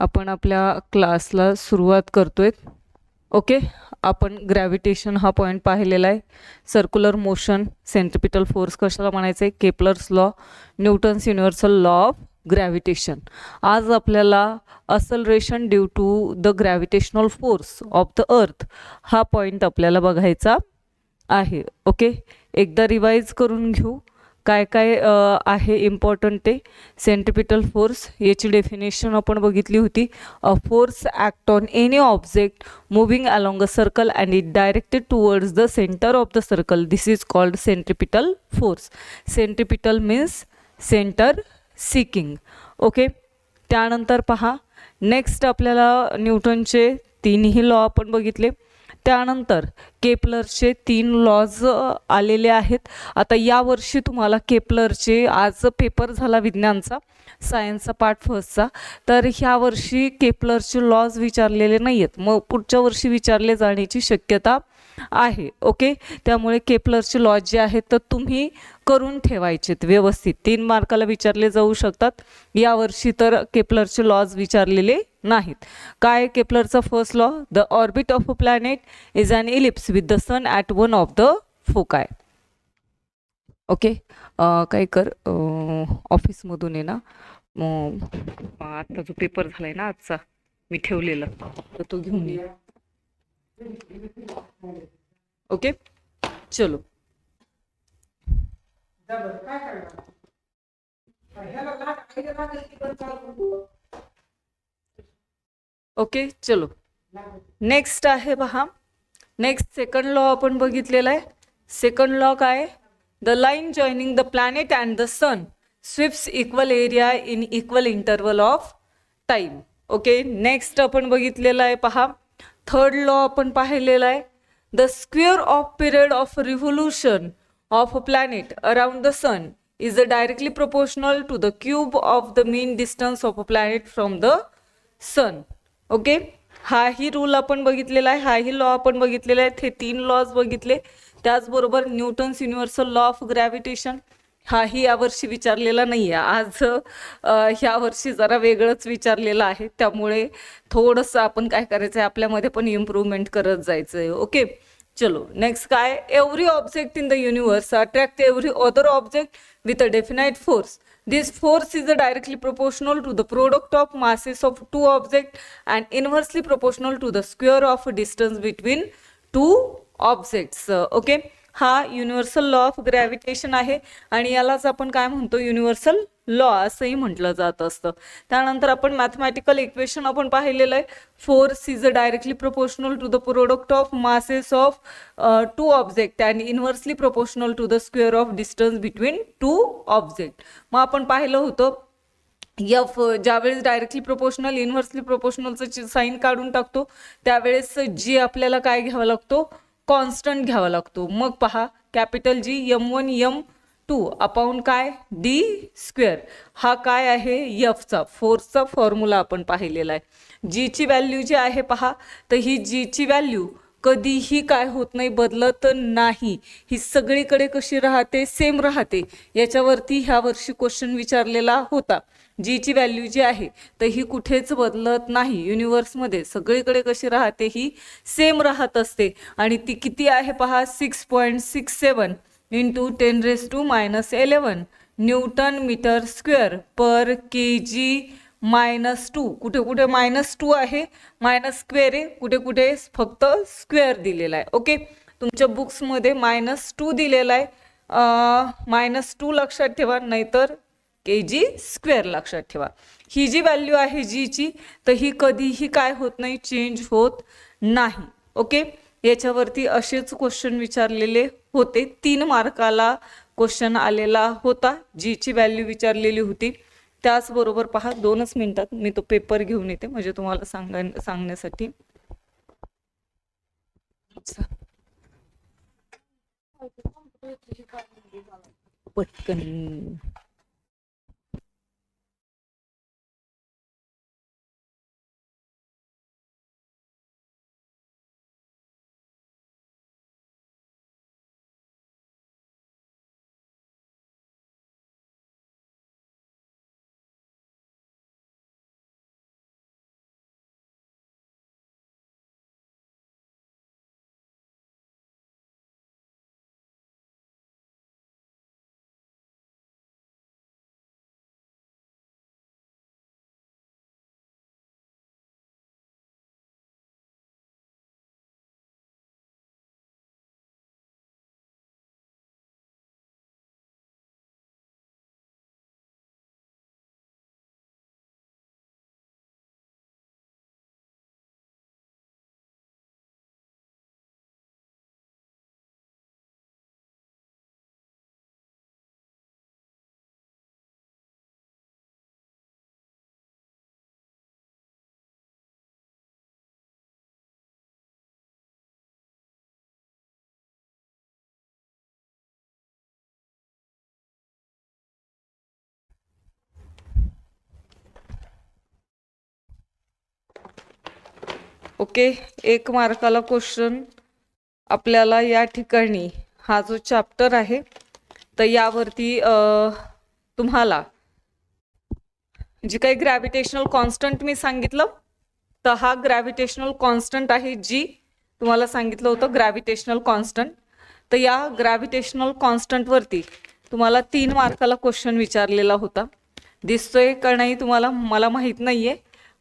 आपण आपल्या क्लासला सुरुवात करतोय. ओके, आपण ग्रॅव्हिटेशन हा पॉईंट पाहिलेला आहे. सर्क्युलर मोशन, सेंट्रिपिटल फोर्स कशाला म्हणायचं आहे, Kepler's law, Newton's universal law of gravitation. आज आपल्याला acceleration due to the gravitational force of the earth हा पॉईंट आपल्याला बघायचा आहे. ओके, एकदा रिवाइज करून घेऊ काय काय आहे इम्पॉर्टंट ते. सेंट्रिपिटल फोर्स याची डेफिनेशन आपण बघितली होती. A force act on any object moving along a circle and it directed towards the centre of the circle, this is called centripetal force. Centripetal means centre seeking. Okay, त्यानंतर पहा next आपल्याला न्यूटनचे तीनही law आपण बघितले. त्यानंतर केपलरचे 3 lodge आलेले आहेत. आता यावर्षी तुम्हाला केपलरचे, आज पेपर झाला विज्ञानचा, सायन्सचा पार्ट फर्स्टचा, तर ह्या वर्षी केपलरचे लॉज विचारलेले नाही आहेत. मग पुढच्या वर्षी विचारले जाण्याची शक्यता आहे. ओके, त्यामुळे केपलरचे लॉज जे आहेत तर तुम्ही करून ठेवायचेत व्यवस्थित. 3 मार्काला विचारले जाऊ शकतात. यावर्षी तर केपलरचे लॉज विचारलेले नाहीत. काय केपलरचा first law, the orbit of a planet is an ellipse with the sun at one of the foci. Okay, काय कर, ऑफिसमधून आहे ना, आता जो पेपर झालाय ना आजचा मी ठेवलेला, तर तो घेऊन ये. ओके, चलो. ओके, चलो. नेक्स्ट आहे पहा, नेक्स्ट सेकंड लॉ आपण बघितलेला आहे. सेकंड लॉ काय, the line joining the planet and the sun sweeps equal area in equal interval of time. Okay, next आपण बघितलेला आहे पहा, थर्ड लॉ आपण पाहिलेला आहे. The square of period of revolution of a planet around the sun is directly proportional to the cube of the mean distance of a planet from the sun. Okay, हाही rule आपण बघितलेला आहे, हाही law आपण बघितलेला आहे. हे 3 lodge बघितले. त्याचबरोबर Newton's universal law of gravitation हाही यावर्षी विचारलेला नाही आहे. आज ह्या वर्षी जरा वेगळंच विचारलेलं आहे, त्यामुळे थोडंसं आपण काय करायचं आहे, आपल्यामध्ये पण इम्प्रूव्हमेंट करत जायचं आहे. ओके, चलो. नेक्स्ट काय, every object in the universe attract every other object with a definite force. This force is directly proportional to the product of masses of 2 objects and inversely proportional to the square of distance between 2 objects. Okay, हा universal law of gravitation आहे आणि यालाच आपण काय म्हणतो, universal law असंही म्हटलं जात असतं. त्यानंतर आपण मॅथमॅटिकल इक्वेशन आपण पाहिलेलं आहे. Force is directly proportional to the product of masses of 2 object and inversely proportional to the square of distance between 2 object. मग आपण पाहिलं होतं एफ ज्यावेळेस डायरेक्टली प्रोपोर्शनल इन्व्हर्सली प्रोपोर्शनलचं साईन काढून टाकतो त्यावेळेस जी आपल्याला काय घ्यावा लागतो, कॉन्स्टंट घ्यावा लागतो. मग पहा, capital G M1 M2 upon काय डी स्क्वेअर, हा काय आहे एफचा फोर्सचा फॉर्म्युला आपण पाहिलेला आहे. जीची व्हॅल्यू जी आहे पहा, तर ही जीची व्हॅल्यू कधीही काय होत नाही, बदलत नाही. ही सगळीकडे कशी राहते, सेम राहते. याच्यावरती ह्या वर्षी क्वेश्चन विचारलेला होता. जीची व्हॅल्यू जी आहे तर ही कुठेच बदलत नाही. युनिव्हर्समध्ये सगळीकडे कशी राहते, ही सेम राहत असते. आणि ती किती आहे पहा, 6.67 इंटू 10⁻⁻11 न्यूटन मीटर स्क्वेअर पर kg -2. कुठे कुठे -2 आहे, मायनस स्क्वेअर आहे, कुठे कुठे फक्त स्क्वेअर दिलेला आहे. ओके, तुमच्या बुक्समध्ये -2 दिलेला आहे, -2 लक्षात ठेवा, नाहीतर kg स्क्वेअर लक्षात ठेवा. ही जी व्हॅल्यू आहे जीची तर ही कधीही काय होत नाही, चेंज होत नाही. ओके, याच्यावरती असेच क्वेश्चन विचारलेले होते. 3 मार्काला क्वेश्चन आलेला होता, जीची व्हॅल्यू विचारलेली होती. त्याचबरोबर पहा, 2च मिनिटात मी तो पेपर घेऊन येते म्हणजे तुम्हाला सांगण्यासाठी. पटकन ओके, 1 मार्काला क्वेश्चन आपल्याला या ठिकाणी हा जो चॅप्टर आहे तर यावरती तुम्हाला जी काही ग्रॅव्हिटेशनल कॉन्स्टंट मी सांगितलं तर हा ग्रॅव्हिटेशनल कॉन्स्टंट आहे, जी तुम्हाला सांगितलं होतं ग्रॅव्हिटेशनल कॉन्स्टंट. तर या ग्रॅव्हिटेशनल कॉन्स्टंटवरती तुम्हाला 3 मार्काला क्वेश्चन विचारलेला होता. दिसतोय का नाही तुम्हाला मला माहीत नाहीये,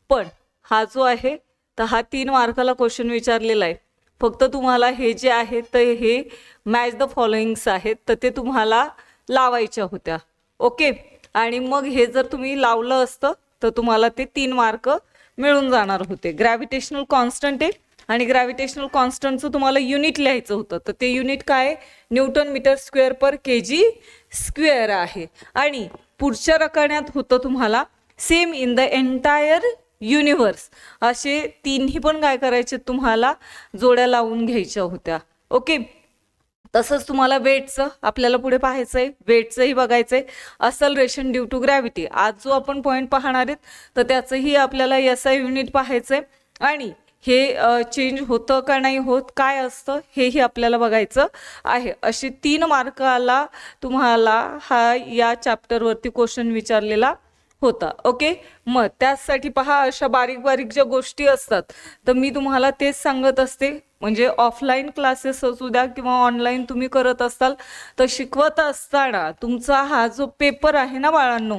पण हा जो आहे तर हा 3 मार्काला क्वेश्चन विचारलेला आहे. फक्त तुम्हाला हे जे आहे तर हे मॅच द फॉलोइंग्स आहेत तर ते तुम्हाला लावायच्या होत्या. ओके, आणि मग हे जर तुम्ही लावलं असतं तर तुम्हाला ते 3 मार्क मिळून जाणार होते. ग्रॅव्हिटेशनल कॉन्स्टंट आहे आणि ग्रॅव्हिटेशनल कॉन्स्टंटचं तुम्हाला युनिट लिहायचं होतं तर ते युनिट काय, न्यूटन मीटर स्क्वेअर पर केजी स्क्वेअर आहे. आणि पुढच्या रकान्यात होतं तुम्हाला same in the entire universe. असे तिन्ही पण काय करायचे तुम्हाला जोड्या लावून घ्यायच्या होत्या. ओके, तसंच तुम्हाला वेटचं आपल्याला पुढे पाहायचंय, वेटचंही बघायचंय. असलरेशन ड्यू टू ग्रॅव्हिटी आज जो आपण पॉईंट पाहणार आहेत तर त्याचंही आपल्याला SI युनिट पाहायचंय. आणि हे चेंज होतं का नाही होत, काय असतं हेही आपल्याला बघायचं आहे. असे 3 मार्काला तुम्हाला हा या चॅप्टरवरती क्वेश्चन विचारलेला होता. ओके, मग त्यासाठी पहा अशा बारीक बारीक ज्या गोष्टी असतात तर मी तुम्हाला तेच सांगत असते. म्हणजे ऑफलाईन क्लासेस असू द्या किंवा ऑनलाईन तुम्ही करत असाल तर शिकवत असताना तुमचा हा जो पेपर आहे ना बाळांनो,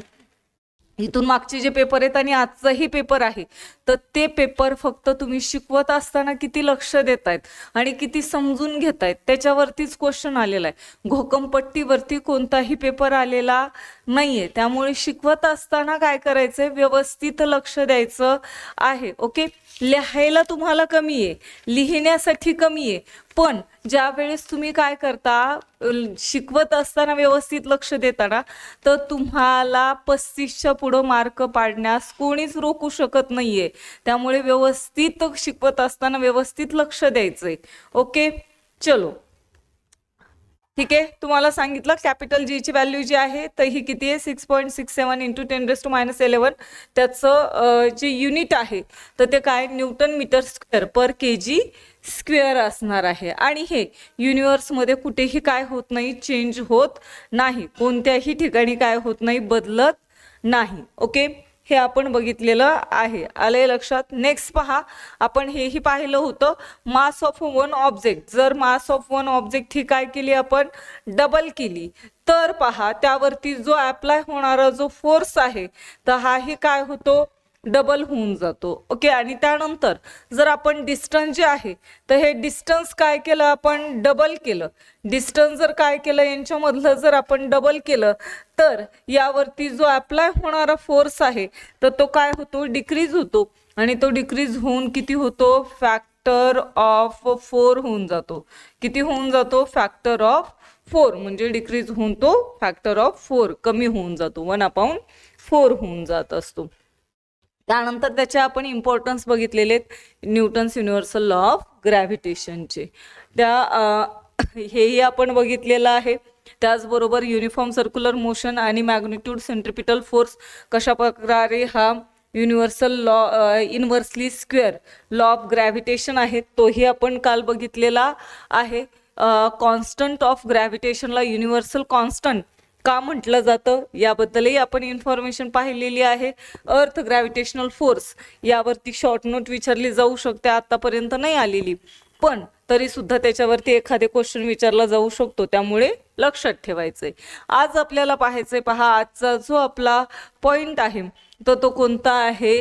इथून मागचे जे पेपर आहेत आणि आजचाही पेपर आहे तर ते पेपर फक्त तुम्ही शिकवत असताना किती लक्ष देतायत आणि किती समजून घेतायत त्याच्यावरतीच क्वेश्चन आलेला आहे. घोकमपट्टीवरती कोणताही पेपर आलेला नाहीये. त्यामुळे शिकवत असताना काय करायचंय, व्यवस्थित लक्ष द्यायचं आहे. ओके, लिहायला तुम्हाला कमी आहे, लिहिण्यासाठी कमी आहे, पण ज्या वेळेस तुम्ही काय करता शिकवत असताना व्यवस्थित लक्ष देताना तर तुम्हाला 35च्या पुढं मार्क पाडण्यास कोणीच रोखू शकत नाहीये. त्यामुळे व्यवस्थित शिकवत असताना व्यवस्थित लक्ष द्यायचंय. ओके, चलो ठीक आहे. तुम्हाला सांगितलं कॅपिटल जी ची व्हॅल्यू जी आहे तर ही किती आहे, 6.67 इंटू 10⁻11. त्याचं जे युनिट आहे तर ते काय, न्यूटन मीटर स्क्वेअर पर केजी स्क्वेअर असणार आहे. आणि हे युनिव्हर्समध्ये कुठेही काय होत नाही, चेंज होत नाही, कोणत्याही ठिकाणी काय होत नाही, बदलत नाही. ओके, हे आपण बघितलेलं आहे, आलंय लक्षात. नेक्स्ट पहा, आपण हेही पाहिलं होतं मास ऑफ वन ऑब्जेक्ट. जर मास ऑफ वन ऑब्जेक्ट ही काय केली आपण, डबल केली तर पहा त्यावरती जो अप्लाय होणारा जो फोर्स आहे तर हाही काय होतो, डबल होऊन जातो. ओके, आणि त्यानंतर जर आपण डिस्टन्स जे आहे तर हे डिस्टन्स काय केलं आपण, डबल केलं. डिस्टन्स जर काय केलं यांच्यामधलं जर आपण डबल केलं तर यावरती जो अप्लाय होणारा फोर्स आहे तर तो काय होतो, डिक्रीज होतो. आणि तो डिक्रीज होऊन किती होतो, फॅक्टर ऑफ 4 होऊन जातो. किती होऊन जातो, फॅक्टर ऑफ 4. म्हणजे डिक्रीज होऊन तो फॅक्टर ऑफ 4 कमी होऊन जातो, 1/4 होऊन जात असतो. त्यानंतर त्याचे आपण इम्पॉर्टन्स बघितलेले न्यूटन्स युनिव्हर्सल लॉ ऑफ ग्रॅव्हिटेशनचे. हेही आपण बघितलेलं आहे. त्याचबरोबर युनिफॉर्म सर्क्युलर मोशन आणि मॅग्निट्यूड सेंट्रिपिटल फोर्स कशा प्रकारे हा universal law inversely square law of gravitation आहे तोही आपण काल बघितलेला आहे. कॉन्स्टंट ऑफ ग्रॅव्हिटेशनला युनिव्हर्सल कॉन्स्टंट का म्हटलं जातं याबद्दलही आपण इन्फॉर्मेशन पाहिलेली आहे. अर्थ ग्रॅव्हिटेशनल फोर्स यावरती शॉर्ट नोट विचारली जाऊ शकते, आतापर्यंत नाही आलेली, पण तरी सुद्धा त्याच्यावरती एखादे क्वेश्चन विचारला जाऊ शकतो, त्यामुळे लक्षात ठेवायचंय. आज आपल्याला पाहायचंय, पहा आजचा जो आपला पॉइंट आहे तर तो कोणता आहे,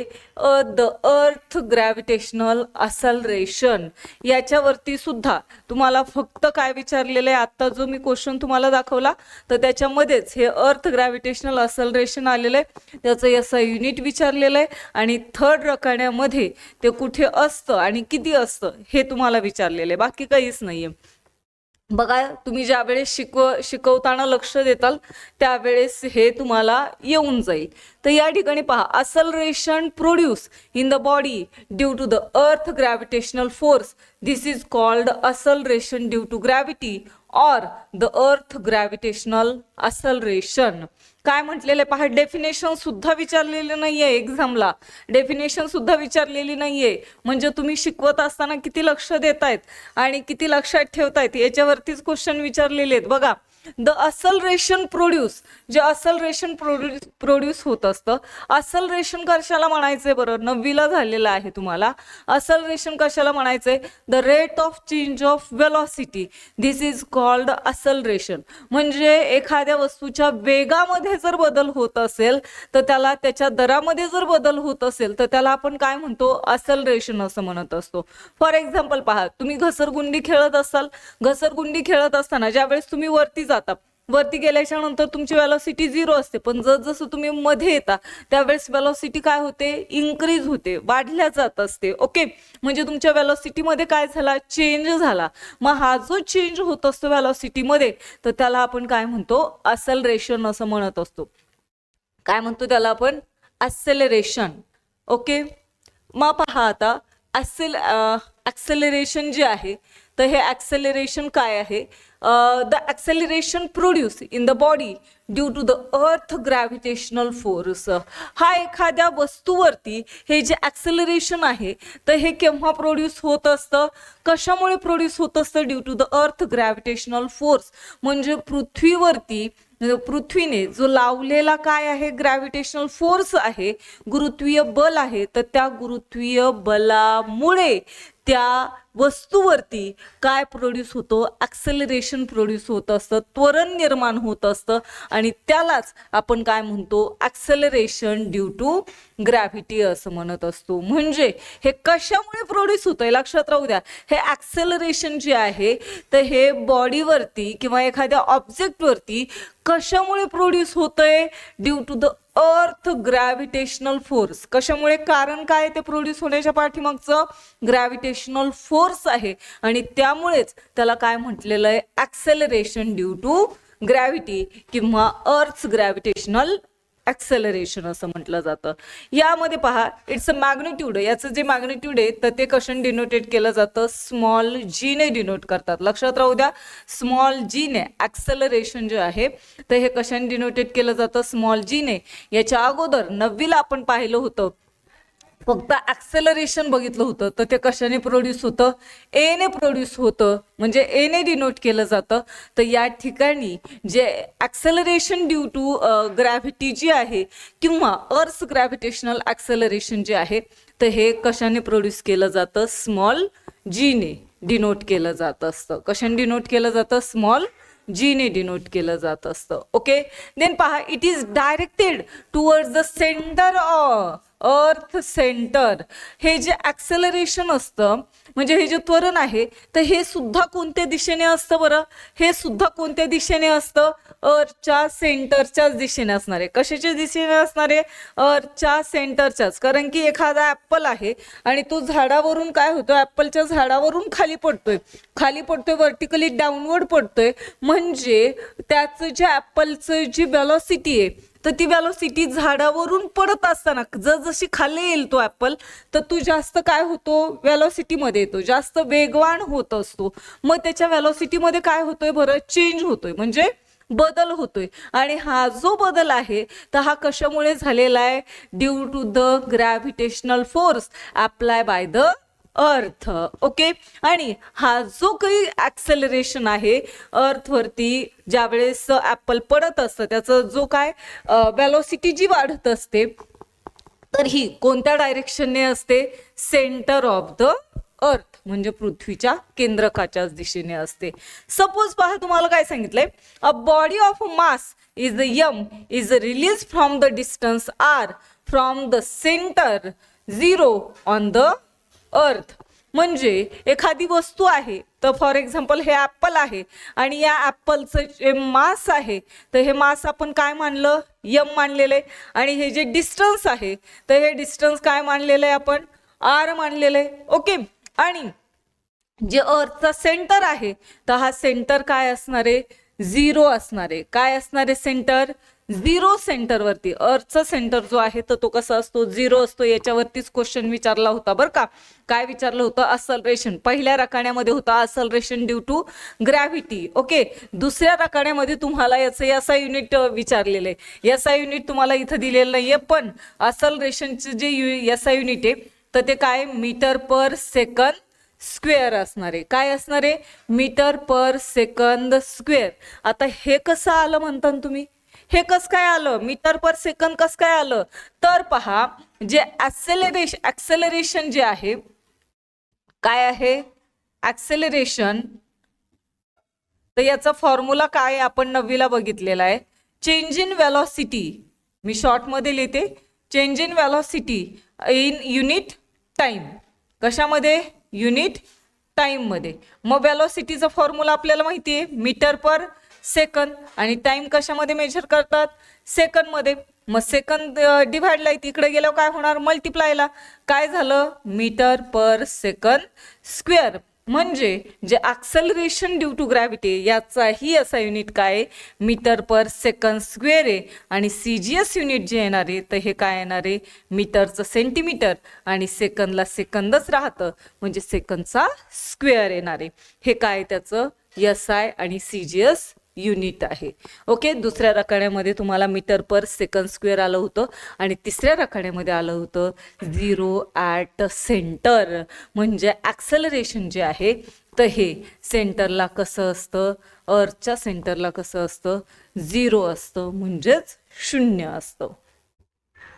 द अर्थ ग्रॅव्हिटेशनल असलरेशन. याच्यावरती सुद्धा तुम्हाला फक्त काय विचारलेलं आहे, आता जो मी क्वेश्चन तुम्हाला दाखवला तर त्याच्यामध्येच हे अर्थ ग्रॅव्हिटेशनल असलरेशन आलेलं आहे, त्याचं SI युनिट विचारलेलं आहे आणि थर्ड रकान्यामध्ये ते कुठे असतं आणि किती असतं हे तुम्हाला विचारलेलं आहे, बाकी काहीच नाहीये. बघा, तुम्ही ज्या वेळेस शिकवताना लक्ष देताल त्यावेळेस हे तुम्हाला येऊन जाईल. तर या ठिकाणी पहा, acceleration produce in the body due to the earth gravitational force, this is called acceleration due to gravity or the earth gravitational acceleration. काय म्हटलेलं आहे पहा, डेफिनेशन सुद्धा विचारलेलं नाहीये एक्झामला, डेफिनेशन सुद्धा विचारलेली नाहीये. म्हणजे तुम्ही शिकवत असताना किती लक्ष देतायत आणि किती लक्षात ठेवतायत याच्यावरतीच क्वेश्चन विचारलेले आहेत. बघा, द असलरेशन प्रोड्यूस, जे असलरेशन प्रोड्यूस होत असतं, असलरेशन कशाला म्हणायचंय बरं, 9वीला झालेलं आहे तुम्हाला. असलरेशन कशाला म्हणायचंय, the rate of change of velocity, this is called acceleration. म्हणजे एखाद्या वस्तूच्या वेगामध्ये जर बदल होत असेल तर त्याला, त्याच्या दरामध्ये जर बदल होत असेल तर त्याला आपण काय म्हणतो, असलरेशन असं म्हणत असतो. फॉर एक्झाम्पल पहा, तुम्ही घसरगुंडी खेळत असाल, घसरगुंडी खेळत असताना ज्यावेळेस तुम्ही वरती जाता, वरती गेल्याच्या नंतर तुमची वेलॉसिटी 0 असते, पण जसं तुम्ही मध्ये येता त्यावेळेस वेलॉसिटी काय होते, इन्क्रीज होते, वाढल्या जात असते. ओके, म्हणजे तुमच्या वेलॉसिटी मध्ये काय झाला, चेंज झाला. मग हा जो चेंज होत असतो वेलॉसिटी मध्ये, तर त्याला आपण काय म्हणतो, असलरेशन असं म्हणत असतो. काय म्हणतो त्याला आपण, ॲक्सेलरेशन. ओके, मग पहा आता ॲक्सेलरेशन जे आहे, तर हे ॲक्सेलरेशन काय आहे, the acceleration produce in the body due to the earth gravitational force. हा एखाद्या वस्तूवरती हे जे ॲक्सेलरेशन आहे तर हे केव्हा प्रोड्यूस होत असतं, कशामुळे प्रोड्यूस होत असतं, due to the earth gravitational force. म्हणजे पृथ्वीने जो लावलेला काय आहे, ग्रॅव्हिटेशनल फोर्स आहे, गुरुत्वीय बल आहे, तर त्या गुरुत्वीय बलामुळे त्या वस्तूवरती काय प्रोड्यूस होतो, ॲक्सेलरेशन प्रोड्यूस होत असतं, त्वरण निर्माण होत असतं, आणि त्यालाच आपण काय म्हणतो, ॲक्सेलरेशन ड्यू टू ग्रॅव्हिटी असं म्हणत असतो. म्हणजे हे कशामुळे प्रोड्यूस होतंय लक्षात राहू द्या, हे ॲक्सेलरेशन जे आहे तर हे बॉडीवरती किंवा एखाद्या ऑब्जेक्टवरती कशामुळे प्रोड्यूस होतंय, due to the earth gravitational force. कशामुळे, कारण काय ते प्रोड्यूस होण्याच्या पाठीमागचं, ग्रॅव्हिटेशनल फोर्स आहे, आणि त्यामुळेच त्याला काय म्हटलेलं आहे, ॲक्सेलरेशन ड्यू टू ग्रॅव्हिटी किंवा अर्थ ग्रॅव्हिटेशनल ॲक्सेलरेशन असं म्हटलं जातं. यामध्ये पहा, इट्स अ मॅग्निट्यूड, याचं जे मॅग्निट्यूड आहे तर ते कशाने डिनोटेट केलं जातं, स्मॉल जी ने डिनोट करतात. लक्षात राहू द्या, स्मॉल जी ने ॲक्सेलरेशन जे आहे तर हे कशाने डिनोटेट केलं जातं, स्मॉल जी ने. याच्या अगोदर 9वीला आपण पाहिलं होतं, फक्त ॲक्सेलरेशन बघितलं होतं, तर ते कशाने प्रोड्यूस होतं, ए ने प्रोड्यूस होतं, म्हणजे ए ने डिनोट केलं जातं. तर या ठिकाणी जे ॲक्सेलरेशन ड्यू टू ग्रॅव्हिटी जी आहे किंवा अर्थ ग्रॅव्हिटेशनल ॲक्सेलरेशन जे आहे तर हे कशाने प्रोड्यूस केलं जातं, स्मॉल जी ने डिनोट केलं जात असतं. कशाने डिनोट केलं जातं, स्मॉल जी ने डिनोट केलं जात असतं. ओके, देन पहा, it is directed towards the centre of अर्थ सेंटर. हे जे ॲक्सेलरेशन असतं, म्हणजे हे जे त्वरण आहे तर हे सुद्धा कोणत्या दिशेने असतं बरं, हे सुद्धा कोणत्या दिशेने असतं, अर्थच्या सेंटरच्याच दिशेने असणारे. कशाच्या दिशेने असणारे, अर्थच्या सेंटरच्याच. कारण की एखादा ॲपल आहे आणि तो झाडावरून काय होतो, ॲपलच्या झाडावरून खाली पडतोय व्हर्टिकली डाऊनवर्ड पडतोय, म्हणजे त्याचं जे ॲपलचं जी वेलॉसिटी आहे तर ती वेलॉसिटी झाडावरून पडत असताना जशी खाली येईल तो ॲपल, तर तो जास्त काय होतो, वेलॉसिटीमध्ये येतो, जास्त वेगवान होत असतो. मग त्याच्या वेलॉसिटीमध्ये काय होतोय बरं, चेंज होतोय, म्हणजे बदल होतोय. आणि हा जो बदल आहे तर हा कशामुळे झालेला आहे, due to the gravitational force apply by the earth. Okay, आणि हा जो काही ॲक्सेलरेशन आहे अर्थवरती ज्यावेळेस ॲपल पडत असतं, त्याचं जो काय वेलॉसिटी जी वाढत असते तर ही कोणत्या डायरेक्शनने असते, सेंटर ऑफ द अर्थ, म्हणजे पृथ्वीच्या केंद्रकाच्याच दिशेने असते. सपोज पहा, तुम्हाला काय सांगितलंय, a body of mass is M is release from the distance R from the centre 0 on the earth. म्हणजे एखादी वस्तू आहे, तर फॉर एक्झाम्पल हे ॲपल आहे आणि या ॲपलचं जे मास आहे तर हे मास आपण काय मानलं, यम मानलेलं आहे, आणि हे जे डिस्टन्स आहे तर हे डिस्टन्स काय मानलेलं आहे आपण, आर मानलेलं आहे. ओके, आणि जे अर्थचा सेंटर आहे तर हा सेंटर काय असणार आहे, 0 असणार आहे. काय असणार आहे सेंटर, झिरो सेंटरवरती, अर्थचा सेंटर जो आहे तर तो कसा असतो, झिरो असतो. याच्यावरतीच क्वेश्चन विचारला होता बरं का. काय विचारलं होतं, असलरेशन. पहिल्या रकान्यामध्ये होता acceleration due to gravity. Okay, दुसऱ्या रकान्यामध्ये तुम्हाला याचं एसआय युनिट विचारलेलं आहे. एसआय युनिट तुम्हाला इथं दिलेलं नाहीये, पण असलरेशनचं जे एसआय युनिट आहे तर ते काय, मीटर पर सेकंद स्क्वेअर असणार आहे. काय असणार आहे, मीटर पर सेकंद स्क्वेअर. आता हे कसं आलं म्हणता तुम्ही, हे कसं काय आलं, मीटर पर सेकंद कसं काय आलं, तर पहा जे ऍक्सेलरेशन जे आहे, काय आहे ऍक्सेलरेशन, तर याचा फॉर्म्युला काय आपण 9वीला बघितलेला आहे. Change in velocity, me short मध्ये लिहिते, change in velocity in unit time. कशामध्ये, युनिट टाइम मध्ये. मग व्हेलॉसिटीचा फॉर्म्युला आपल्याला माहिती आहे, मीटर पर सेकंद, आणि टाइम कशामध्ये मेजर करतात, सेकंद मध्ये. मग सेकंद डिव्हाइडला तिकडे गेल्यावर काय होणार, मल्टिप्लायला. काय झालं, मीटर पर सेकंद स्क्वेअर. म्हणजे जे ऍक्सेलरेशन ड्यू टू ग्रॅव्हिटी याचाही असा युनिट काय, मीटर पर सेकंद स्क्वेअर आहे. आणि सीजीएस युनिट जे येणार आहे तर हे काय येणार आहे, मीटरचं सेंटीमीटर, आणि सेकंदला सेकंदच राहतं म्हणजे सेकंदचा स्क्वेअर येणार आहे. हे काय त्याचं एसआय आणि सीजीएस युनिट आहे. ओके, दुसऱ्या रकान्यामध्ये तुम्हाला मीटर पर सेकंद स्क्वेअर आलं होतं, आणि तिसऱ्या रकान्यामध्ये आलं होतं झिरो ॲट सेंटर. म्हणजे ॲक्सेलरेशन जे आहे तर हे सेंटरला कसं असतं, अर्थच्या सेंटरला कसं असतं, झिरो असतं, म्हणजेच 0 असतं.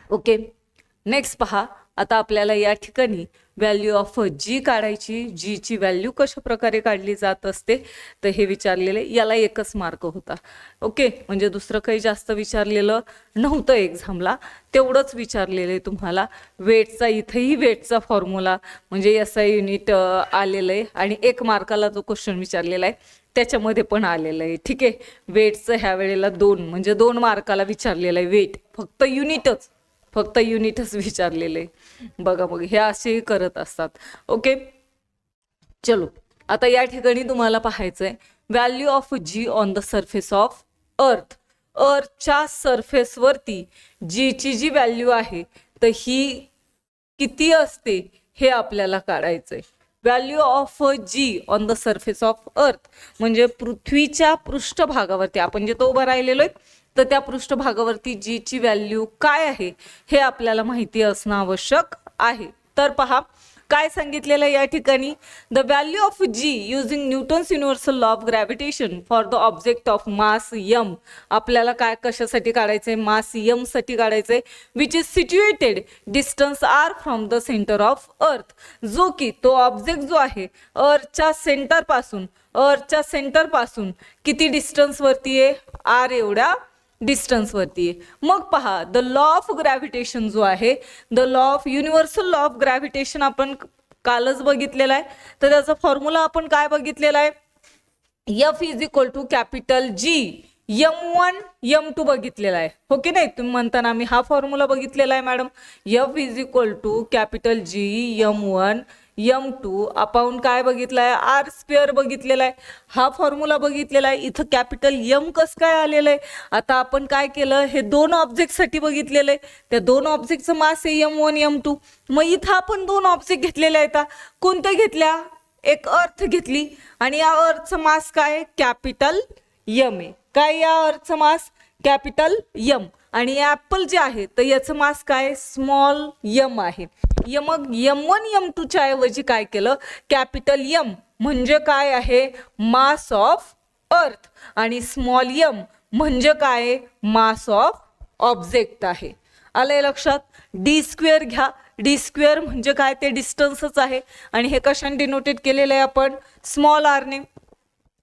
ओके, नेक्स्ट पहा. आता आपल्याला या ठिकाणी व्हॅल्यू ऑफ जी काढायची. जी ची व्हॅल्यू कशा प्रकारे काढली जात असते तर हे विचारलेले. याला एकच मार्क होता. ओके, म्हणजे दुसरं काही जास्त विचारलेलं नव्हतं एक्झामला, तेवढंच विचारलेलं आहे तुम्हाला. वेटचा, इथंही वेटचा फॉर्म्युला म्हणजे एसआय युनिट आलेलं आहे, आणि 1 मार्काला जो क्वेश्चन विचारलेला आहे त्याच्यामध्ये पण आलेलं आहे. ठीक आहे, वेटचं ह्या वेळेला 2 म्हणजे 2 मार्काला विचारलेलं आहे वेट. फक्त युनिटच विचारलेले. बघा मग हे असे करत असतात. ओके, चलो आता या ठिकाणी तुम्हाला पाहायचंय value of G on the surface of earth. अर्थच्या सरफेसवरती जीची जी व्हॅल्यू आहे तर ही किती असते हे आपल्याला काढायचंय. Value of G on the surface of earth म्हणजे पृथ्वीच्या पृष्ठभागावरती आपण जे तो उभं राहिलेलो आहे तर त्या पृष्ठभागावरती जी ची व्हॅल्यू काय आहे हे आपल्याला माहिती असणं आवश्यक आहे. तर पहा काय सांगितलेलं या ठिकाणी, the value of g using Newton's universal law of gravitation for the object of mass M. आपल्याला काय कशासाठी काढायचंय, मास यम साठी काढायचंय. Which is situated distance R from the centre of earth. जो की तो ऑब्जेक्ट जो आहे अर्थच्या सेंटर पासून किती डिस्टन्स वरती आहे, आर एवढ्या डिस्टन्स वरती आहे. मग पहा द लॉ ऑफ ग्रॅव्हिटेशन जो आहे, the law of universal law of gravitation आपण कालच बघितलेला आहे. तर त्याचा फॉर्म्युला आपण काय बघितलेला आहे, F is equal to capital G M1 M2 बघितलेला आहे. हो की नाही, तुम्ही म्हणताना आम्ही हा फॉर्म्युला बघितलेला आहे madam. F is equal to capital G M1 M2 upon काय बघितलाय, आर स्क्वेअर बघितलेला आहे. हा फॉर्म्युला बघितलेला आहे. इथं कॅपिटल एम कसं काय आलेलं आहे. आता आपण काय केलं, हे 2 ऑब्जेक्टसाठी बघितलेलं आहे. त्या 2 ऑब्जेक्टचं मास आहे M1 M2. मग इथं आपण 2 ऑब्जेक्ट घेतलेले आहेत. कोणत्या घेतल्या, एक अर्थ घेतली, आणि या अर्थचं मास काय, कॅपिटल एम आहे. काय या अर्थचं मास, कॅपिटल एम. आणि ऍपल जे आहे तर याचं मास काय, स्मॉल एम आहे. मग M1 M2 च्या ऐवजी काय केलं, कॅपिटल एम म्हणजे काय आहे, मास ऑफ अर्थ, आणि स्मॉल एम म्हणजे काय, मास ऑफ ऑब्जेक्ट आहे. आलंय लक्षात. डी स्क्वेअर घ्या, डी स्क्वेअर म्हणजे काय, ते डिस्टन्सच आहे, आणि हे कशाने डिनोटेड केलेलं आहे आपण, स्मॉल आरने.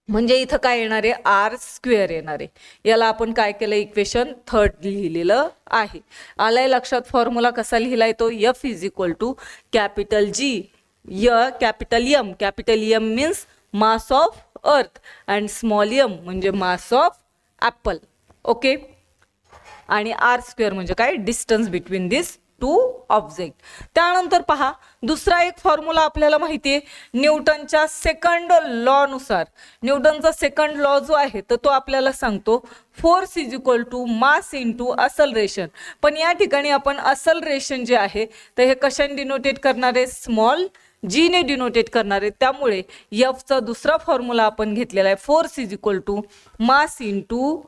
म्हणजे इथं काय येणार आहे, आर स्क्वेअर येणार आहे. याला आपण काय केलं, इक्वेशन 3 लिहिलेलं आहे. आलंय लक्षात. फॉर्म्युला कसा लिहिलाय तो, F is equal to capital G capital M means mass of earth, and small m म्हणजे मास ऑफ ऍपल. ओके, आणि आर स्क्वेअर म्हणजे काय, distance between this two object. त्यानंतर पहा दुसरा एक फॉर्म्युला आपल्याला माहिती आहे, न्यूटनच्या सेकंड लॉ नुसार. न्यूटनचा सेकंड लॉ जो आहे तर तो आपल्याला सांगतो force is equal to mass into acceleration. पण या ठिकाणी आपण असलरेशन जे आहे तर हे कशाने डिनोटेट करणार आहे, स्मॉल जी ने डिनोटेट करणार आहे. त्यामुळे एफचा दुसरा फॉर्म्युला आपण घेतलेला आहे, force is equal to mass into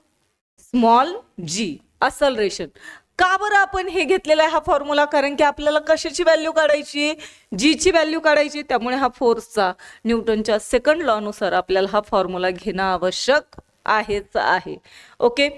small g, acceleration. का बरं आपण हे घेतलेला आहे हा फॉर्म्युला, कारण की आपल्याला कशाची व्हॅल्यू काढायची, जी ची व्हॅल्यू काढायची. त्यामुळे हा फोर्सचा न्यूटनच्या सेकंड लॉ नुसार आपल्याला हा फॉर्म्युला घेणं आवश्यक आहेच आहे. ओके,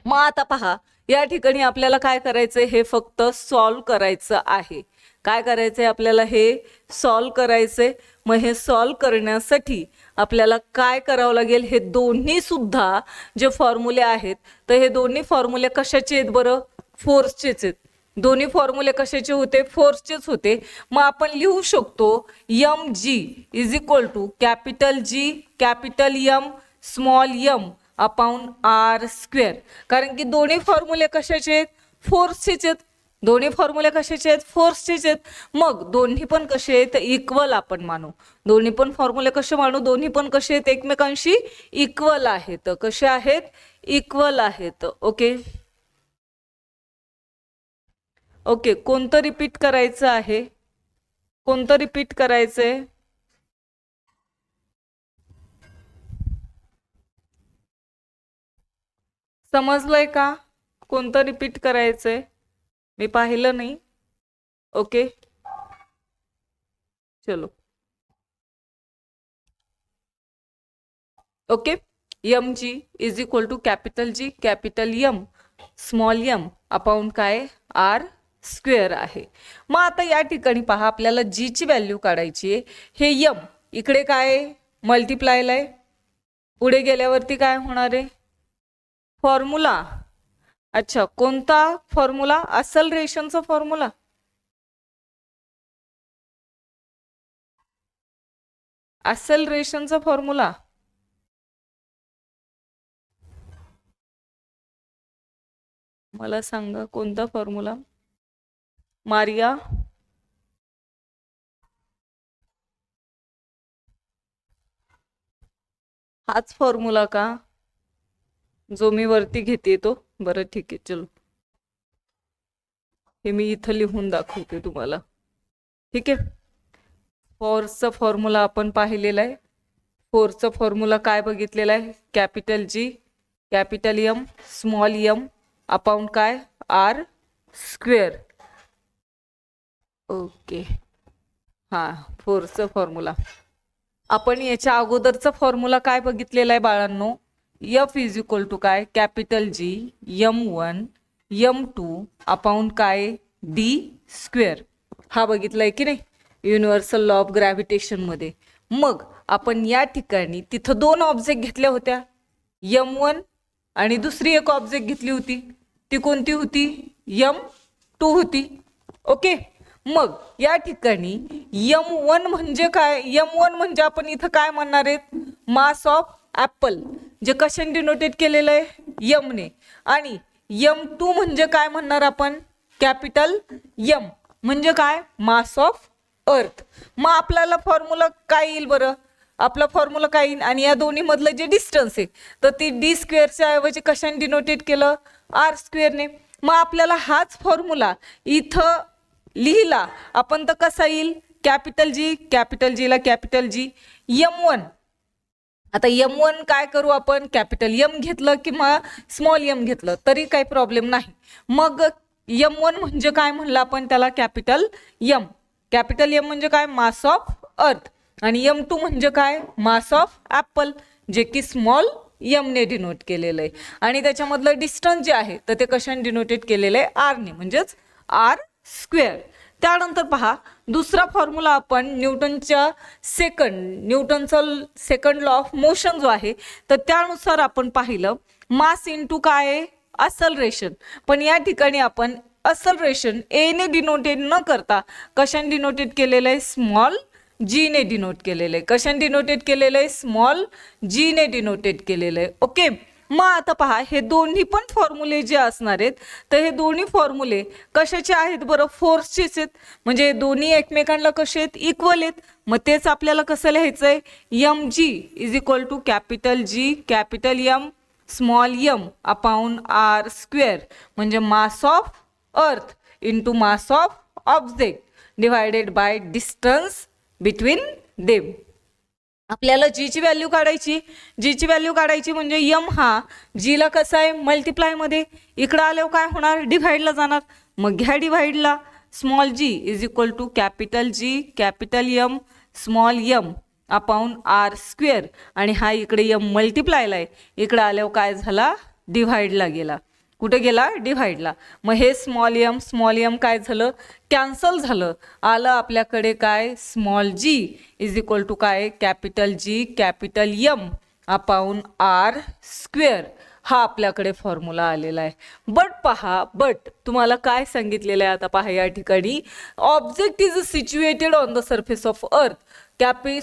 मग आता पहा या ठिकाणी आपल्याला काय करायचंय, हे फक्त सॉल्व करायचं आहे. काय करायचंय आपल्याला, हे सॉल्व करायचंय. मग हे सॉल्व करण्यासाठी आपल्याला काय करावं लागेल, हे दोन्ही सुद्धा जे फॉर्म्युले आहेत तर हे दोन्ही फॉर्म्युले कशाचे आहेत बरं, फोर्सचेच आहेत. दोन्ही फॉर्म्युले कशाचे होते, फोर्सचेच होते. मग आपण लिहू शकतो m G is equal to capital G capital M small M upon R square. कारण की दोन्ही फॉर्म्युले कशाचे आहेत, फोर्सचेच आहेत. दोन्ही फॉर्म्युले कशाचे आहेत, फोर्सचेच आहेत. मग दोन्ही पण कसे आहेत, इक्वल आपण मानू. दोन्ही पण फॉर्म्युले कसे मानू, दोन्ही पण कसे आहेत, एकमेकांशी इक्वल आहेत. कसे आहेत, इक्वल आहेत. ओके ओके, कोणतं रिपीट करायचं आहे, कोणतं रिपीट करायचंय, समजलंय का, कोणतं रिपीट करायचंय, मी पाहिलं नाही. ओके चलो. Okay, m G is equal to capital G capital M small M upon काय, आर स्क्वेअर आहे. मग आता या ठिकाणी पहा आपल्याला जी ची व्हॅल्यू काढायची आहे. हे एम इकडे काय मल्टिप्लायला आहे, पुढे गेल्यावरती काय होणार आहे, फॉर्म्युला. अच्छा, कोणता फॉर्म्युला, असलरेशनचा फॉर्म्युला. असलरेशनचा फॉर्म्युला मला सांगा, कोणता फॉर्म्युला मारिया. हाच फॉर्म्युला का जो मी वरती घेते तो, बरं ठीक आहे चलो, हे मी इथं लिहून दाखवते तुम्हाला. ठीक आहे, फोर्सचा फॉर्म्युला आपण पाहिलेला आहे. फोर्सचा फॉर्म्युला काय बघितलेला आहे, capital G capital M small M upon काय, आर स्क्वेअर. ओके, हा फोर्सचा फॉर्म्युला. आपण याच्या अगोदरचा फॉर्म्युला काय बघितलेला आहे बाळांनो, एफ इज इक्वल टू काय, capital G M1 M2 upon काय, डी स्क्वेअर. हा बघितलाय की नाही युनिव्हर्सल लॉ ऑफ ग्रॅव्हिटेशन मध्ये. मग आपण या ठिकाणी तिथं दोन ऑब्जेक्ट घेतल्या होत्या, M1 आणि दुसरी एक ऑब्जेक्ट घेतली होती, ती कोणती होती, M2 होती. ओके, मग या ठिकाणी M1 म्हणजे काय, M1 म्हणजे आपण इथं काय म्हणणार आहेत, मास ऑफ ऍपल, जे कशाने डिनोटेट केलेलं आहे, यम ने. आणि M2 म्हणजे काय म्हणणार आपण, कॅपिटल एम म्हणजे काय, मास ऑफ अर्थ. मग आपल्याला फॉर्म्युला काय येईल बरं, आपला फॉर्म्युला काय येईल, आणि या दोन्ही मधलं जे डिस्टन्स आहे तर ती डी स्क्वेअरच्या ऐवजी कशाने डिनोटेट केलं, आर स्क्वेअरने. मग आपल्याला हाच फॉर्म्युला इथं लिहिला आपण तर कसा येईल, कॅपिटल जीला कॅपिटल जी M1. आता M1 काय करू आपण, कॅपिटल एम घेतलं किंवा स्मॉल एम घेतलं तरी काही प्रॉब्लेम नाही. मग M1 म्हणजे काय म्हणलं आपण त्याला, कॅपिटल एम. कॅपिटल एम म्हणजे काय, मास ऑफ अर्थ. आणि M2 म्हणजे काय, मास ऑफ ऍपल, जे की स्मॉल एम ने डिनोट केलेलं आहे. आणि त्याच्यामधलं डिस्टन्स जे आहे तर ते कशाने डिनोटेट केलेलं आहे, आर ने, म्हणजेच आर स्क्वेअर. त्यानंतर पहा दुसरा फॉर्म्युला आपण न्यूटनचा सेकंड लॉ ऑफ मोशन जो आहे तर त्यानुसार आपण पाहिलं, मास इंटू काय, असलरेशन. पण या ठिकाणी आपण असलरेशन ए ने डिनोटेट न करता कशाने डिनोटेट केलेलं आहे, स्मॉल जी ने डिनोट केलेलं आहे. कशाने डिनोटेट केलेलं आहे, स्मॉल जी ने डिनोटेट केलेलं आहे. ओके, मग आता पहा हे दोन्ही पण फॉर्म्युले जे असणार आहेत तर हे दोन्ही फॉर्म्युले कशाचे आहेत बरं, फोर्सचेच आहेत. म्हणजे दोन्ही एकमेकांना कसे आहेत, इक्वल आहेत. मग तेच आपल्याला कसं लिहायचंय, M G is equal to capital G capital M small M upon R square, म्हणजे mass of earth into mass of object divided by distance between them. आपल्याला जी ची व्हॅल्यू काढायची, जी ची व्हॅल्यू काढायची म्हणजे यम हा जीला कसा आहे मल्टिप्लाय मध्ये, इकडं आल्यावर काय होणार, डिव्हाइडला जाणार. मग घ्या डिव्हाइडला, small G is equal to capital G capital M small M upon R square, आणि हा इकडे यम मल्टिप्लायला आहे, इकडं आल्यावर काय झाला, डिव्हाइडला गेला. कुठे गेला, डिव्हाइडला. मग हे स्मॉल एम काय झालं, कॅन्सल झालं. आलं आपल्याकडे काय, small G is equal to काय, capital G capital M upon R square. हा आपल्याकडे फॉर्म्युला आलेला आहे. बट तुम्हाला काय सांगितलेलं आहे आता पहा या ठिकाणी, object is situated on the surface of earth,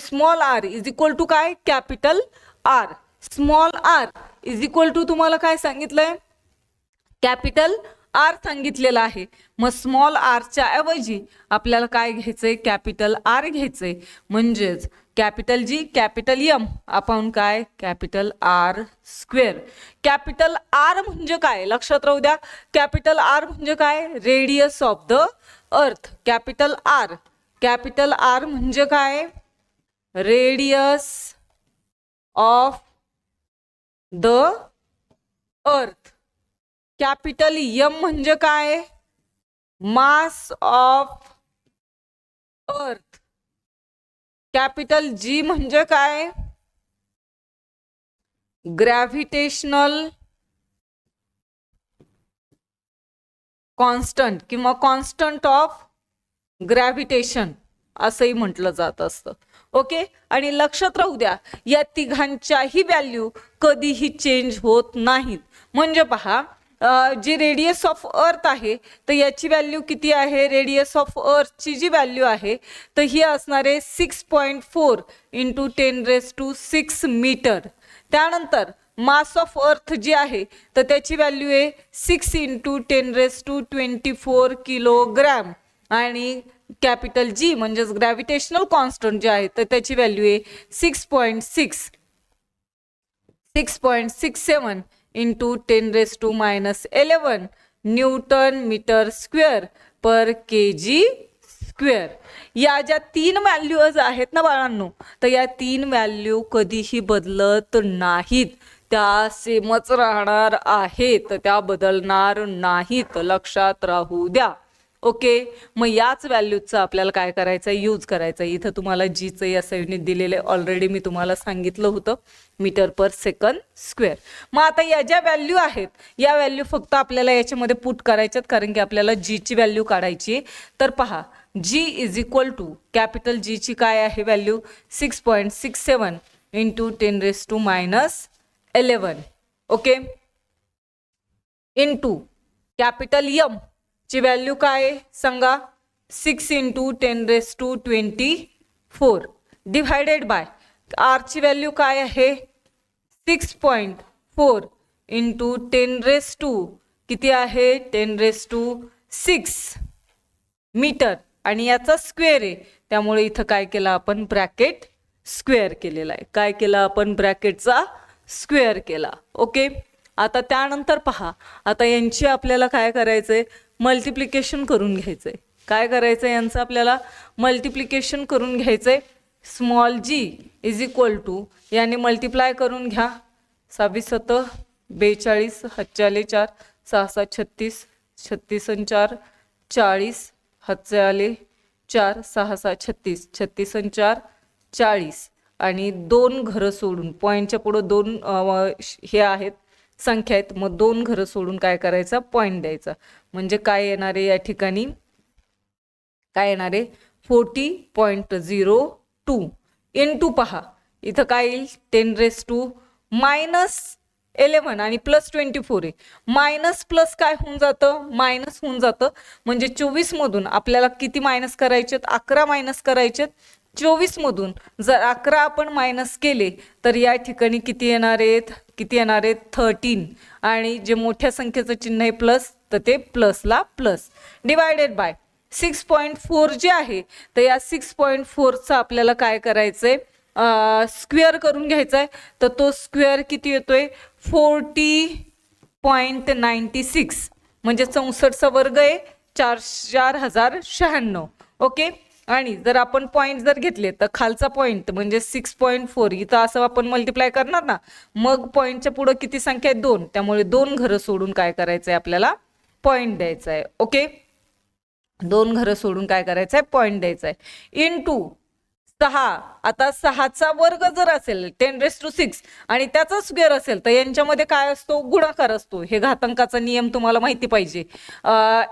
small R is equal to काय, capital R. Small R is equal to तुम्हाला काय सांगितलंय, कॅपिटल आर सांगितलेलं आहे. मग स्मॉल आरच्या ऐवजी आपल्याला काय घ्यायचंय, कॅपिटल आर घ्यायचंय. म्हणजेच कॅपिटल जी कॅपिटल एम आपण काय, capital R square. Capital R म्हणजे काय, लक्षात राहू द्या, कॅपिटल आर म्हणजे काय, radius of the earth. Capital R म्हणजे काय, radius of the earth. Capital M म्हणजे काय, mass of earth. Capital G म्हणजे काय, ग्रॅव्हिटेशनल कॉन्स्टंट किंवा कॉन्स्टंट ऑफ ग्रॅव्हिटेशन असंही म्हटलं जात असतं. ओके, आणि लक्षात राहू द्या या तिघांच्याही व्हॅल्यू कधीही चेंज होत नाहीत. म्हणजे पहा जी रेडियस ऑफ अर्थ आहे तर याची व्हॅल्यू किती आहे, रेडियस ऑफ अर्थची जी व्हॅल्यू आहे तर ही असणार आहे 6.4 इंटू 10⁶ मीटर. त्यानंतर मास ऑफ अर्थ जी आहे तर त्याची व्हॅल्यू आहे 6 इंटू 10⁻24 किलोग्रॅम, आणि कॅपिटल जी म्हणजेच ग्रॅव्हिटेशनल कॉन्स्टंट जे आहे तर त्याची व्हॅल्यू आहे 6.67 इंटू 10⁻11 न्यूटन मीटर स्क्वेअर पर केजी स्क्वेअर. या ज्या 3 व्हॅल्यूज आहेत ना बाळांनो, तर या 3 व्हॅल्यू कधीही बदलत नाहीत, त्या सेमच राहणार आहेत, त्या बदलणार नाहीत, लक्षात राहू द्या. ओके, मग याच व्हॅल्यूचा आपल्याला काय करायचं, यूज करायचं. इथं तुम्हाला जीचं असं युनिट दिलेले ऑलरेडी मी तुम्हाला सांगितलं होतं, मीटर पर सेकंड स्क्वेअर. मग आता या ज्या व्हॅल्यू आहेत या व्हॅल्यू फक्त आपल्याला याच्यामध्ये पुट करायच्यात, कारण की आपल्याला जीची व्हॅल्यू काढायची. तर पहा g is equal to capital जीची काय आहे value, 6.67 into 10⁻11. Okay, into capital M ची व्हॅल्यू काय सांगा, 6 इंटू 10⁻24 डिव्हायडेड बाय आर ची व्हॅल्यू काय आहे 6.4 इंटू 10⁻, किती आहे 10⁻6 मीटर, आणि याचा स्क्वेअर आहे त्यामुळे इथं काय केलं आपण, ब्रॅकेट स्क्वेअर केलेला आहे. काय केलं आपण, ब्रॅकेटचा स्क्वेअर केला. ओके, आता त्यानंतर पहा आता यांची आपल्याला काय करायचंय, मल्टिप्लिकेशन करून घ्यायचंय. काय करायचं यांचं आपल्याला मल्टिप्लिकेशन करून घ्यायचंय. Small G is equal to याने मल्टिप्लाय करून घ्या, 26 × 42 × 4 6 36 36 × 4 40 4 6 36 36 × 4 40, आणि 2 घरं सोडून पॉईंटच्या पुढं 2 हे आहेत संख्या आहेत, मग 2 घरं सोडून काय करायचं, पॉईंट द्यायचा. म्हणजे काय येणार आहे या ठिकाणी, काय येणार आहे 40.02 इंटू पहा इथं काय येईल 10⁻11 आणि +24 आहे. मायनस प्लस काय होऊन जातं, मायनस होऊन जातं. म्हणजे 24 मधून आपल्याला किती मायनस करायचे, 11 मायनस करायचे. 24 मधून जर 11 आपण मायनस केले तर या ठिकाणी किती येणार आहेत 13 आणि जे मोठ्या संख्येचं चिन्ह आहे प्लस तर ते प्लसला प्लस डिवायडेड बाय 6.4 जे आहे तर या 6.4चं आपल्याला काय करायचंय स्क्वेअर करून घ्यायचा आहे तर तो स्क्वेअर किती येतोय 40.96 म्हणजे 64चा वर्ग आहे 4096 ओके. आणि जर आपण पॉईंट जर घेतले तर खालचा पॉईंट म्हणजे 6.4 इथं असं आपण मल्टिप्लाय करणार ना मग पॉईंटच्या पुढं किती संख्या आहे 2 त्यामुळे 2 घरं सोडून काय करायचंय आपल्याला पॉईंट द्यायचा आहे ओके. 2 घरं सोडून काय करायचं आहे पॉईंट द्यायचा आहे इंटू 6. आता 6चा वर्ग जर असेल 10⁶ आणि त्याचा स्क्वेअर असेल तर यांच्यामध्ये काय असतो गुणाकार असतो. हे घातांकाचा नियम तुम्हाला माहिती पाहिजे.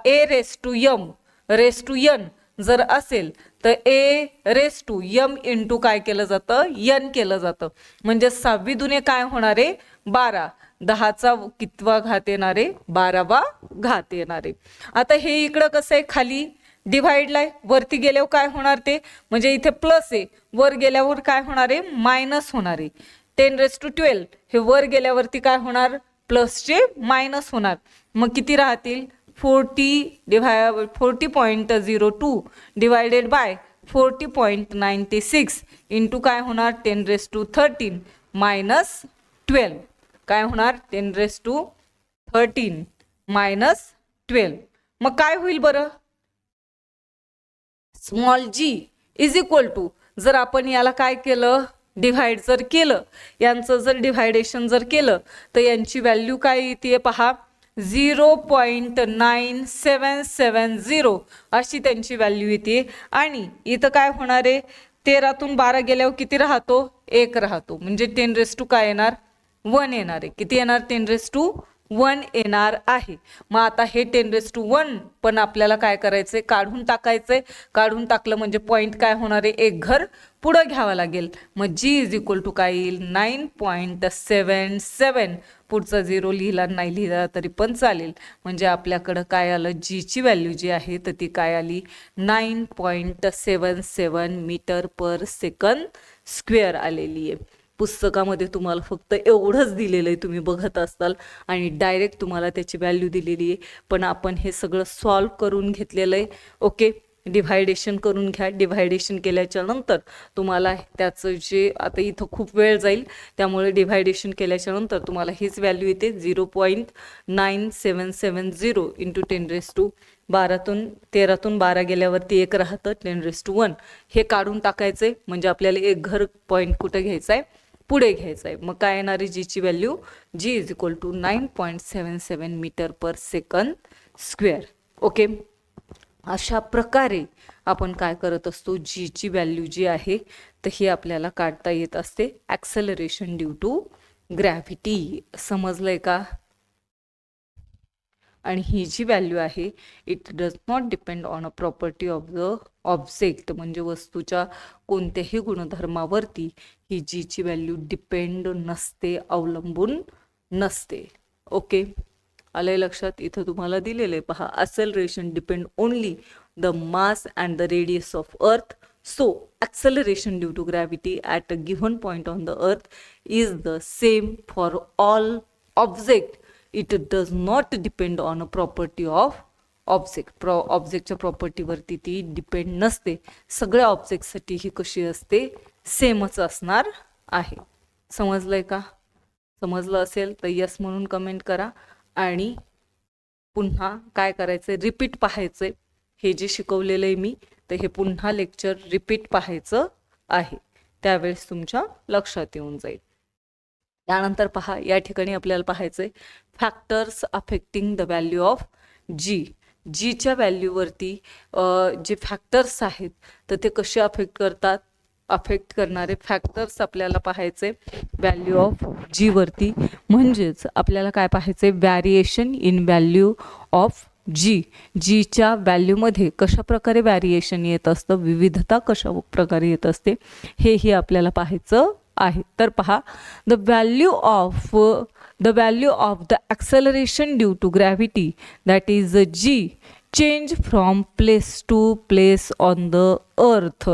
a⁻m⁻n जर असेल तर a⁻m इंटू काय केलं जातं n केलं जातं म्हणजे 6 दुने काय होणार आहे 12 10चा कितवा घात येणार आहे 12वा घात येणार आहे. आता हे इकडं कसं आहे खाली डिव्हाइडला आहे वरती गेल्यावर काय होणार ते म्हणजे इथे प्लस आहे वर गेल्यावर काय होणार आहे मायनस होणार आहे. 10⁻12 हे वर गेल्यावरती काय होणार प्लसचे मायनस होणार मग किती राहतील 40.02 डिवायडेड बाय 40.96 इंटू काय होणार 10⁻13 मायनस 12 काय होणार 10⁻13 मायनस 12 मग काय होईल बरं small G is equal to जर आपण याला काय केलं डिव्हाइड जर केलं यांचं जर डिव्हायडेशन जर केलं तर यांची व्हॅल्यू काय येते पहा 0.9770 अशी त्यांची व्हॅल्यू येते. आणि इथं काय होणार आहे 13तून 12 गेल्यावर किती राहतो 1 राहतो म्हणजे 10⁻² काय येणार 1 येणार आहे. किती येणार 10⁻1 येणार आहे. मग आता हे 10⁻1 पण आपल्याला काय करायचंय काढून टाकायचंय. काढून टाकलं म्हणजे पॉईंट काय होणार आहे एक घर पुढं घ्यावं लागेल. मग जी इज इक्वल टू काय येईल 9.77 पुढचा 0 लिहिला नाही लिहिला तरी पण चालेल म्हणजे आपल्याकडं काय आलं जीची व्हॅल्यू जी आहे तर ती काय आली 9.77 मीटर पर सेकंद स्क्वेअर आलेली आहे. पुस्तकामध्ये तुम्हाला फक्त एवढंच दिलेलं आहे तुम्ही बघत असाल आणि डायरेक्ट तुम्हाला त्याची व्हॅल्यू दिलेली आहे पण आपण हे सगळं सॉल्व करून घेतलेलं आहे ओके. डिव्हायडेशन करून घ्या. डिव्हायडेशन केल्याच्या नंतर तुम्हाला त्याचं जे आता इथं खूप वेळ जाईल त्यामुळे डिव्हायडेशन केल्याच्या नंतर तुम्हाला हीच व्हॅल्यू येते 0.9770 इंटू 10⁻12 13तून 12 गेल्यावरती 1 राहतं 10⁻1 हे काढून टाकायचंय म्हणजे आपल्याला एक घर पॉईंट कुठं घ्यायचा आहे पुढे घ्यायचं आहे. मग काय येणार आहे जीची value g is equal to 9.77 metre per second square okay. अशा प्रकारे आपण काय करत असतो जीची व्हॅल्यू जी आहे तर ही आपल्याला काढता येत असते ॲक्सेलरेशन ड्यू टू ग्रॅव्हिटी. समजलंय का. आणि ही जी व्हॅल्यू आहे it does not depend on a property of the object म्हणजे वस्तूच्या कोणत्याही गुणधर्मावरती ही जीची व्हॅल्यू डिपेंड नसते अवलंबून नसते ओके. आलंय लक्षात. इथं तुम्हाला दिलेलं पहा acceleration depend only the mass and the radius of earth so acceleration due to gravity at a given point on the earth is the same for all object. It does not depend on a property of object. ऑब्जेक्टच्या प्रॉपर्टीवरती ती depend नसते. सगळ्या ऑब्जेक्टसाठी ही कशी असते सेमच असणार आहे. समजलंय का. समजलं असेल तर यस म्हणून कमेंट करा आणि पुन्हा काय करायचंय रिपीट पाहायचंय. हे जे शिकवलेलं आहे मी तर हे पुन्हा लेक्चर रिपीट पाहायचं आहे त्यावेळेस तुमच्या लक्षात येऊन जाईल. त्यानंतर पहा या ठिकाणी आपल्याला पाहायचंय factors affecting the value of G. जीच्या व्हॅल्यूवरती जे फॅक्टर्स आहेत तर ते कसे अफेक्ट करतात. अफेक्ट करणारे फॅक्टर्स आपल्याला पाहायचे व्हॅल्यू ऑफ जी वरती. म्हणजेच आपल्याला काय पाहायचे variation in value of G. जीच्या व्हॅल्यूमध्ये कशा प्रकारे व्हॅरिएशन येत असतं विविधता कशा प्रकारे येत असते हेही आपल्याला पाहायचं आहे. तर पहा the value of the acceleration due to gravity that is g change from place to place on the earth.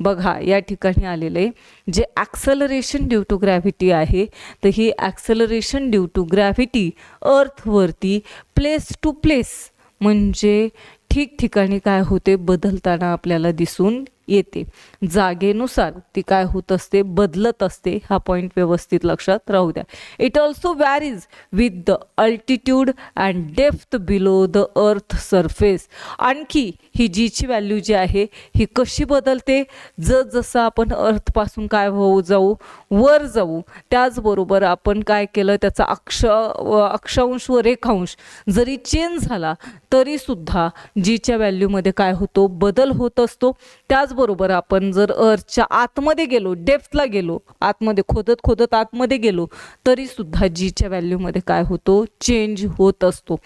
बघा या ठिकाणी आलेलं आहे जे ॲक्सलरेशन ड्यू टू ग्रॅव्हिटी आहे, तर ही ॲक्सलरेशन ड्यू टू ग्रॅव्हिटी अर्थवरती प्लेस टू प्लेस म्हणजे ठिकठिकाणी काय होते, बदलताना आपल्याला दिसून येते. जागेनुसार ती काय होत असते, बदलत असते. हा पॉईंट व्यवस्थित लक्षात राहू द्या. It also varies with the altitude and depth below the earth surface. आणखी ही जीची व्हॅल्यू जी आहे ही कशी बदलते, जसं आपण अर्थपासून काय होऊ जाऊ, वर जाऊ, त्याचबरोबर आपण काय केलं, त्याचा अक्षांश व रेखांश जरी चेंज झाला तरी सुद्धा जीच्या व्हॅल्यूमध्ये काय होतो, बदल होत असतो. त्याचबरोबर आपण जर अर्थच्या आतमध्ये गेलो, डेप्थला गेलो, आतमध्ये खोदत खोदत आतमध्ये गेलो तरी सुद्धा जीच्या व्हॅल्यूमध्ये काय होतो, चेंज होत असतो.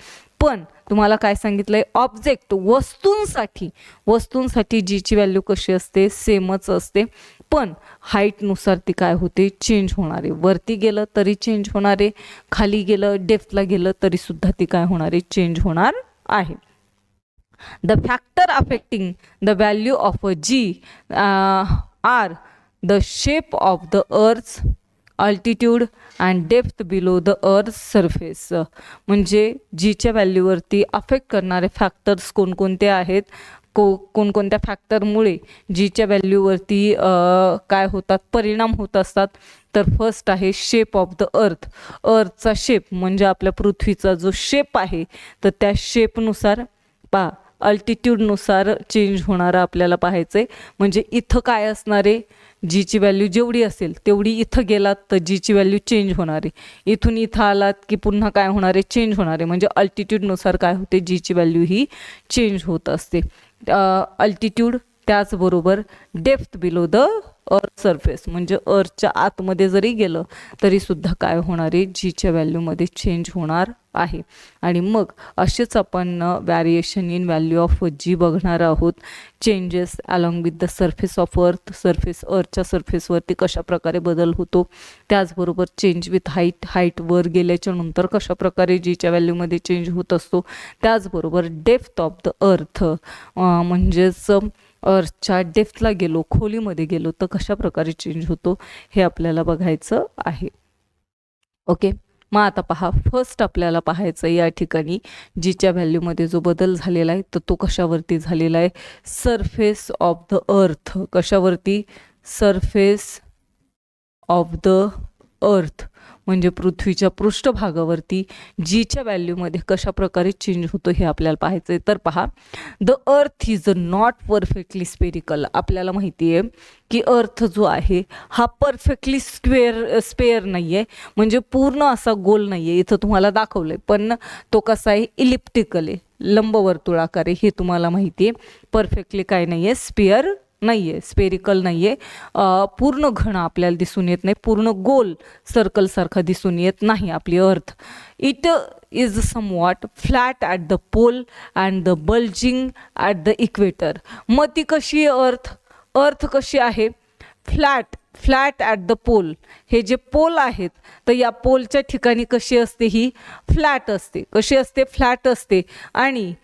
पण तुम्हाला काय सांगितलंय, ऑब्जेक्ट वस्तूंसाठी जीची व्हॅल्यू कशी असते, सेमच असते. पण हाईटनुसार ती काय होते, चेंज होणारे. वरती गेलं तरी चेंज होणारे, खाली गेलं डेप्थला गेलं तरी सुद्धा ती काय होणारे, चेंज होणार आहे. The factor affecting the value of a G are the shape of the Earth's altitude and depth below the Earth's surface. म्हणजे जीच्या व्हॅल्यूवरती अफेक्ट करणारे फॅक्टर्स कोणकोणते आहेत, कोणकोणत्या फॅक्टरमुळे जीच्या व्हॅल्यूवरती काय होतात, परिणाम होत असतात. तर फर्स्ट आहे शेप ऑफ द अर्थ. अर्थचा शेप म्हणजे आपल्या पृथ्वीचा जो शेप आहे, तर त्या शेपनुसार अल्टिट्यूडनुसार चेंज होणारा आपल्याला पाहायचं आहे. म्हणजे इथं काय असणार आहे, जीची व्हॅल्यू जेवढी असेल तेवढी इथं गेलात तर जीची व्हॅल्यू चेंज होणार आहे. इथून इथं आलात की पुन्हा काय होणार आहे, चेंज होणार आहे. म्हणजे अल्टिट्यूडनुसार काय होते, जीची व्हॅल्यू ही चेंज होत असते. अल्टिट्यूड त्याचबरोबर depth below the earth surface म्हणजे अर्थच्या आतमध्ये जरी गेलं तरी सुद्धा काय होणार आहे, जीच्या व्हॅल्यूमध्ये चेंज होणार आहे. आणि मग असेच आपण variation in value of G बघणार आहोत. Changes along with the surface of earth, अर्थच्या सरफेसवरती कशा प्रकारे बदल होतो. त्याचबरोबर चेंज विथ हाईट वर गेल्याच्या नंतर कशा प्रकारे जीच्या व्हॅल्यूमध्ये चेंज होत असतो. त्याचबरोबर डेप्थ ऑफ द अर्थ म्हणजेच अर्थच्या डेप्थला गेलो, खोलीमध्ये गेलो तर कशा प्रकारे चेंज होतो हे आपल्याला बघायचं आहे. ओके, मग आता पहा, फर्स्ट आपल्याला पाहायचं या ठिकाणी जीच्या व्हॅल्यूमध्ये जो बदल झालेला आहे तर तो कशावरती झालेला आहे, सरफेस ऑफ द अर्थ. कशावरती, सरफेस ऑफ द अर्थ म्हणजे पृथ्वीच्या पृष्ठभागावरती जीच्या व्हॅल्यूमध्ये कशा प्रकारे चेंज होतो हे आपल्याला पाहायचं आहे. तर पहा, the earth is not perfectly spherical. आपल्याला माहिती आहे की अर्थ जो आहे हा परफेक्टली स्पेअर नाही आहे, म्हणजे पूर्ण असा गोल नाही आहे. इथं तुम्हाला दाखवलं आहे, पण तो कसा आहे, इलिप्टिकल आहे, लंबवर्तुळाकार आहे. हे तुम्हाला माहिती आहे. परफेक्टली काय नाही आहे, स्पेअर नाही आहे, स्पेरिकल नाही आहे. पूर्ण घन आपल्याला दिसून येत नाही, पूर्ण गोल सर्कलसारखा दिसून येत नाही आपली earth. It is somewhat flat at the pole and the bulging at the equator. मग ती कशी आहे अर्थ कशी आहे, फ्लॅट ॲट द पोल. हे जे पोल आहेत तर या पोलच्या ठिकाणी कशी असते, ही फ्लॅट असते. कशी असते, फ्लॅट असते. आणि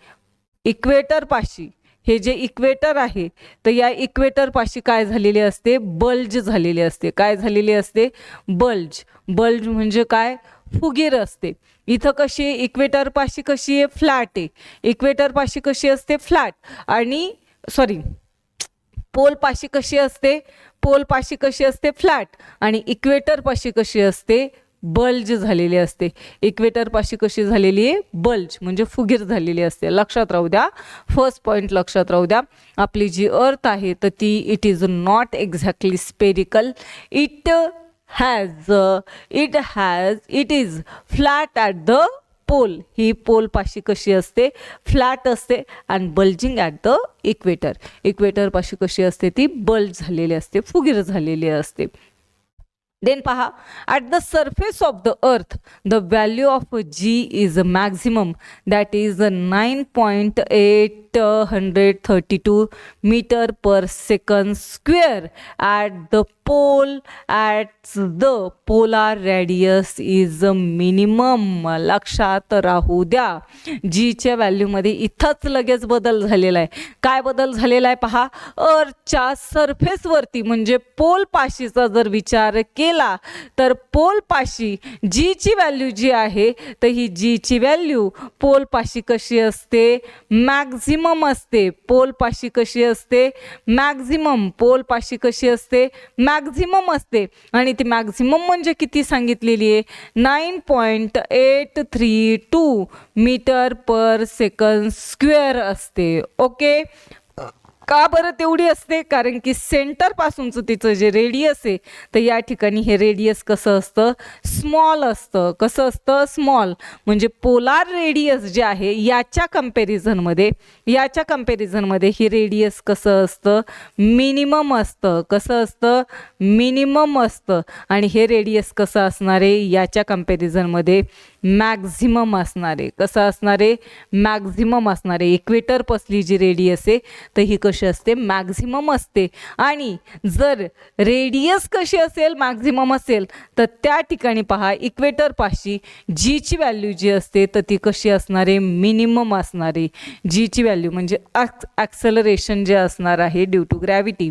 इक्वेटर पाशी, हे जे इक्वेटर आहे तर या इक्वेटर पाशी काय झालेली असते, बल्ज झालेली असते. काय झालेली असते, बल्ज म्हणजे काय, फुगीर असते. इथं कशी आहे, इक्वेटर पाशी कशी आहे, फ्लॅट आहे. इक्वेटर पाशी कशी असते, फ्लॅट. आणि पोल पाशी कशी असते, फ्लॅट. आणि इक्वेटर पाशी कशी असते, बल्ज झालेली असते. इक्वेटर पाशी कशी झालेली आहे, बल्ज म्हणजे फुगीर झालेली असते. लक्षात राहू द्या, फर्स्ट पॉईंट लक्षात राहू द्या. आपली जी अर्थ आहे तर ती it is not exactly spherical. It is flat at the pole. ही पोल पाशी कशी असते, फ्लॅट असते. आणि बल्जिंग ॲट द इक्वेटर पाशी कशी असते, ती बल्ज झालेली असते, फुगीर झालेली असते. देन पहा, at the surface of the earth the value of g is maximum, that is 9.832 metre per second square at the pole at the polar radius is minimum. लक्षात राहू द्या, जीच्या व्हॅल्यूमध्ये इथंच लगेच बदल झालेला आहे. काय बदल झालेला आहे पहा, अर्थच्या सरफेसवरती म्हणजे पोल पाशीचा जर विचार केला तर पोल पाशी जीची व्हॅल्यू जी आहे तर ही जीची व्हॅल्यू पोल पाशी कशी असते, मॅक्झिमम असते. पोल पाशी कशी असते, मॅक्झिमम. पोल पाशी कशी असते, मॅक्झिमम असते. आणि ती मॅक्झिमम म्हणजे किती सांगितलेली आहे, 9.832 मीटर पर सेकंद स्क्वेअर असते. ओके, का बरं तेवढी असते, कारण की सेंटर पासूनचं तिचं जे रेडियस आहे तर या ठिकाणी हे रेडियस कसं असतं, स्मॉल असतं. कसं असतं, स्मॉल. म्हणजे पोलार रेडियस जे आहे याच्या कंपॅरिझनमध्ये ही रेडियस कसं असतं, मिनिमम असतं. कसं असतं, मिनिमम असतं. आणि हे रेडियस कसं असणार आहे, याच्या कंपॅरिझनमध्ये मॅक्झिमम असणार आहे. कसं असणार आहे, मॅक्झिमम असणार आहे. इक्वेटर पासली जी रेडियस आहे तर ही कशी असते, मॅक्झिमम असते. आणि जर रेडियस कशी असेल, मॅक्झिमम असेल, तर त्या ठिकाणी पहा इक्वेटर पाशी जीची व्हॅल्यू जी असते तर ती कशी असणार आहे, मिनिमम असणार आहे. जीची व्हॅल्यू म्हणजे ॲक्सेलरेशन जे असणार आहे ड्यू टू ग्रॅव्हिटी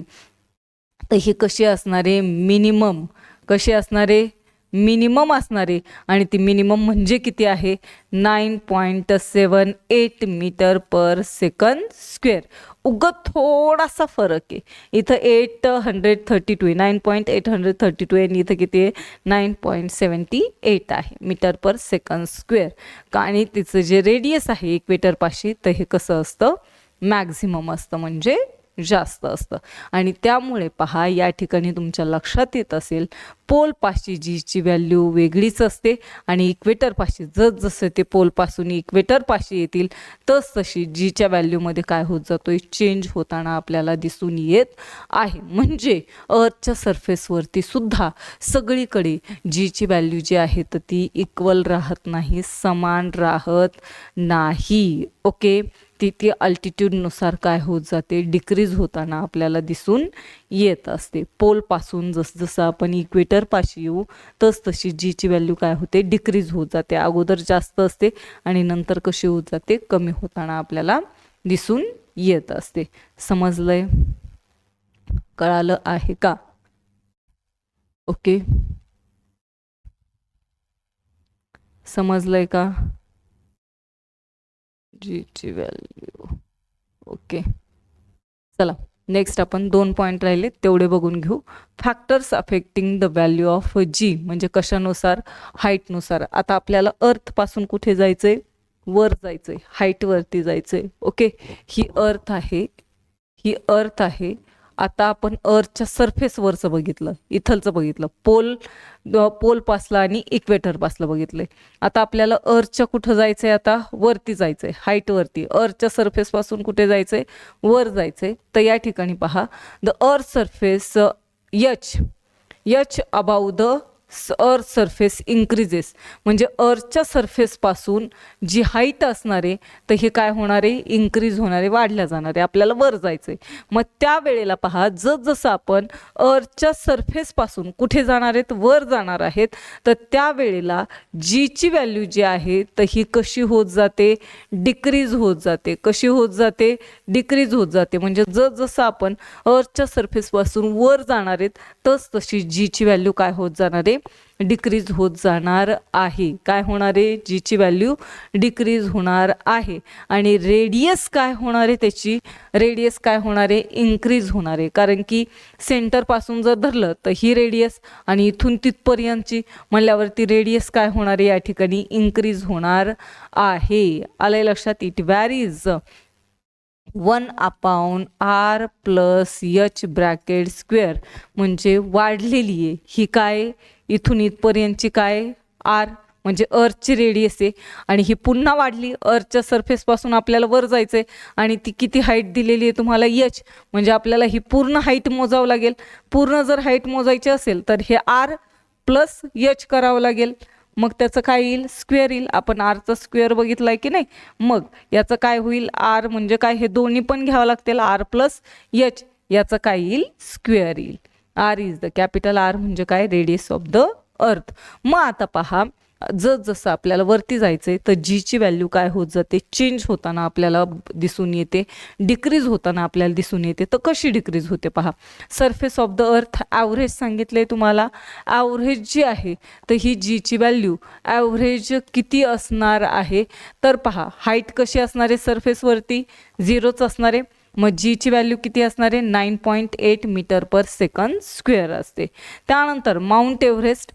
तर ही कशी असणार आहे, मिनिमम. कशी असणार आहे, मिनिमम असणार आहे. आणि ती मिनिमम म्हणजे किती आहे, 9.78 मीटर पर सेकंद स्क्वेअर. थोडासा फरक आहे. इथं 832 9.832 आणि इथं किती आहे, 9.78 आहे मीटर पर सेकंद स्क्वेअर. आणि तिचं जे रेडियस आहे इक्वेटर पाशी तर हे कसं असतं, मॅक्झिमम असतं, म्हणजे जास्त असतं. आणि त्यामुळे पहा या ठिकाणी तुमच्या लक्षात येत असेल, पोल पाशी जीची व्हॅल्यू वेगळीच असते आणि इक्वेटर पाशी जसं ते पोल पासून इक्वेटर पाशी येतील तशी जीच्या व्हॅल्यूमध्ये काय होत जातोय, चेंज होताना आपल्याला दिसून येत आहे. म्हणजे अर्थच्या सरफेसवरती सुद्धा सगळीकडे जीची व्हॅल्यू जी आहे तर ती इक्वल राहत नाही, समान राहत नाही. ओके, ती अल्टिट्यूडनुसार काय होत जाते, डिक्रीज होताना आपल्याला दिसून येत असते. पोलपासून जसं आपण इक्वेटर पाशी येऊ तशी जीची व्हॅल्यू काय होते, डिक्रीज होत जाते. अगोदर जास्त असते आणि नंतर कशी होत जाते, कमी होताना आपल्याला दिसून येत असते. समजलंय, कळालं आहे का? ओके, समजलंय का, जीची व्हॅल्यू. ओके, चला नेक्स्ट आपण 2 पॉईंट राहिले तेवढे बघून घेऊ. Factors affecting the value of G म्हणजे कशानुसार, हाईटनुसार. आता आपल्याला अर्थपासून कुठे जायचंय, वर जायचंय, हाईटवरती जायचंय. ओके, ही अर्थ आहे, ही अर्थ आहे. आता आपण अर्थच्या सरफेसवरचं बघितलं, इथलचं बघितलं, पोल पासला आणि इक्वेटर पासला बघितलंय. आता आपल्याला अर्थच्या कुठं जायचंय, आता वरती जायचंय, हाईटवरती. अर्थच्या सरफेस पासून कुठे जायचंय, वर जायचंय. तर या ठिकाणी पहा, the earth surface H above the earth surface increases. म्हणजे अर्थच्या सरफेसपासून जी हाईट असणार आहे तर हे काय होणार आहे, इन्क्रीज होणार आहे, वाढल्या जाणार आहे. आपल्याला वर जायचं आहे. मग त्यावेळेला पहा, जसं आपण अर्थच्या सरफेसपासून कुठे जाणार आहेत, वर जाणार आहेत, तर त्यावेळेला जीची व्हॅल्यू जी आहे तर ही कशी होत जाते, डिक्रीज होत जाते. कशी होत जाते, डिक्रीज होत जाते. म्हणजे जसं आपण अर्थच्या सरफेसपासून वर जाणार आहेत तशी जीची व्हॅल्यू काय होत जाणार आहे, डिक्रीज होत जाणार आहे. काय होणार आहे, जीची व्हॅल्यू डिक्रीज होणार आहे. आणि रेडियस काय होणार आहे, त्याची रेडियस काय होणार आहे, इन्क्रीज होणार आहे. कारण की सेंटरपासून जर धरलं तर ही रेडियस आणि इथून तिथपर्यंतची म्हणल्यावरती रेडियस काय होणार आहे, या ठिकाणी इन्क्रीज होणार आहे. आलंय लक्षात. It varies 1/r + h bracket square म्हणजे वाढलेली आहे ही. काय, इथून इथपर्यंतची काय, आर म्हणजे अर्थची रेडियस आहे. आणि ही पुन्हा वाढली, अर्थच्या सरफेसपासून आपल्याला वर जायचं आहे आणि ती किती हाईट दिलेली आहे तुम्हाला, एच. म्हणजे आपल्याला ही पूर्ण हाईट मोजावं लागेल. पूर्ण जर हाईट मोजायची असेल तर हे आर प्लस एच करावं लागेल. मग त्याचं काय येईल, स्क्वेअर येईल. आपण आरचा स्क्वेअर बघितला आहे की नाही. मग याचं काय होईल, आर म्हणजे काय, हे दोन्ही पण घ्यावं लागतील, आर प्लस एच. याचं काय येईल, स्क्वेअर येईल. R is the capital R म्हणजे काय रेडियस ऑफ द अर्थ. मग आता पहा जसं आपल्याला वरती जायचंय तर जीची व्हॅल्यू काय होत जाते, चेंज होताना आपल्याला दिसून येते, डिक्रीज होताना आपल्याला दिसून येते. तर कशी डिक्रीज होते पहा. सरफेस ऑफ द अर्थ ॲव्हरेज सांगितलंय तुम्हाला. ॲव्हरेज जी आहे तर ही जीची व्हॅल्यू ॲव्हरेज किती असणार आहे, तर पहा हाईट कशी असणार आहे सरफेसवरती 0च असणार आहे. मग जीची व्हॅल्यू किती असणार आहे 9.8 मीटर पर सेकंद स्क्वेअर असते. त्यानंतर माउंट एव्हरेस्ट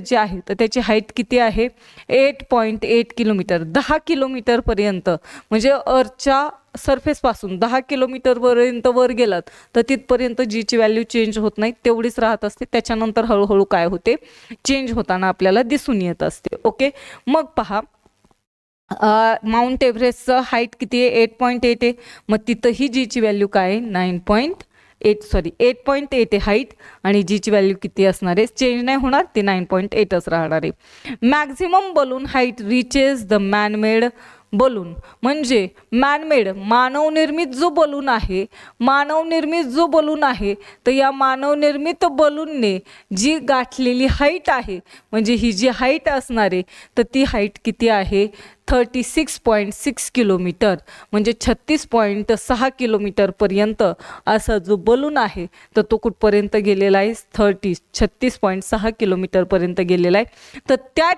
जे आहे तर त्याची हाईट किती आहे 8.8 किलोमीटर, 10 किलोमीटरपर्यंत. म्हणजे अर्थच्या सरफेसपासून 10 किलोमीटरपर्यंत वर गेलात तर तिथपर्यंत जीची व्हॅल्यू चेंज होत नाही, तेवढीच राहत असते. त्याच्यानंतर हळूहळू काय होते, चेंज होताना आपल्याला दिसून येत असते. ओके, मग पहा माउंट एव्हरेस्टचं हाईट किती आहे 8.8 आहे. मग तिथंही जीची व्हॅल्यू काय आहे 8.8 आहे हाईट, आणि जीची व्हॅल्यू किती असणार आहे, चेंज नाही होणार, ते 9.8च राहणार आहे. Maximum balloon height reaches the manmade balloon, म्हणजे मॅनमेड मानवनिर्मित जो बलून आहे तर या मानवनिर्मित बलूनने जी गाठलेली हाईट आहे, म्हणजे ही जी हाईट असणार आहे तर ती हाईट किती आहे 36.6 किलोमीटर, म्हणजे 36.6 किलोमीटरपर्यंत असा जो बलून आहे तर तो कुठपर्यंत गेलेला आहे 36.6 किलोमीटरपर्यंत गेलेला आहे. तर त्या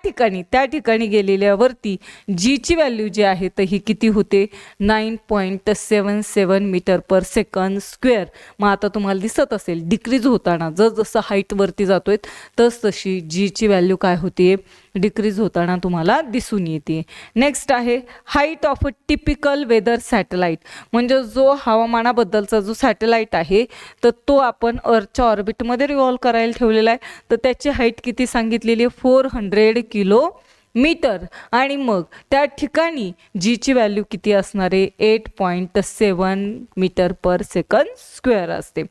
ठिकाणी गेलेल्यावरती जीची व्हॅल्यू जी आहे तर ही किती होते 9.77 मीटर पर सेकंद स्क्वेअर. मग आता तुम्हाला दिसत असेल डिक्रीज होताना जसं हाईटवरती जातोय तशी जीची व्हॅल्यू काय होते, डिक्रीज होताना तुम्हाला दिसून येते. नेक्स्ट आहे height of a typical weather satellite, म्हणजे जो हवामानाबद्दलचा जो सॅटेलाइट आहे तर तो आपण अर्थच्या ऑर्बिटमध्ये रिव्हॉल्व करायला ठेवलेला आहे. तर त्याची हाईट किती सांगितलेली आहे 400 किलोमीटर, आणि मग त्या ठिकाणी जीची व्हॅल्यू किती असणार आहे 8.7 मीटर पर सेकंद स्क्वेअर असते.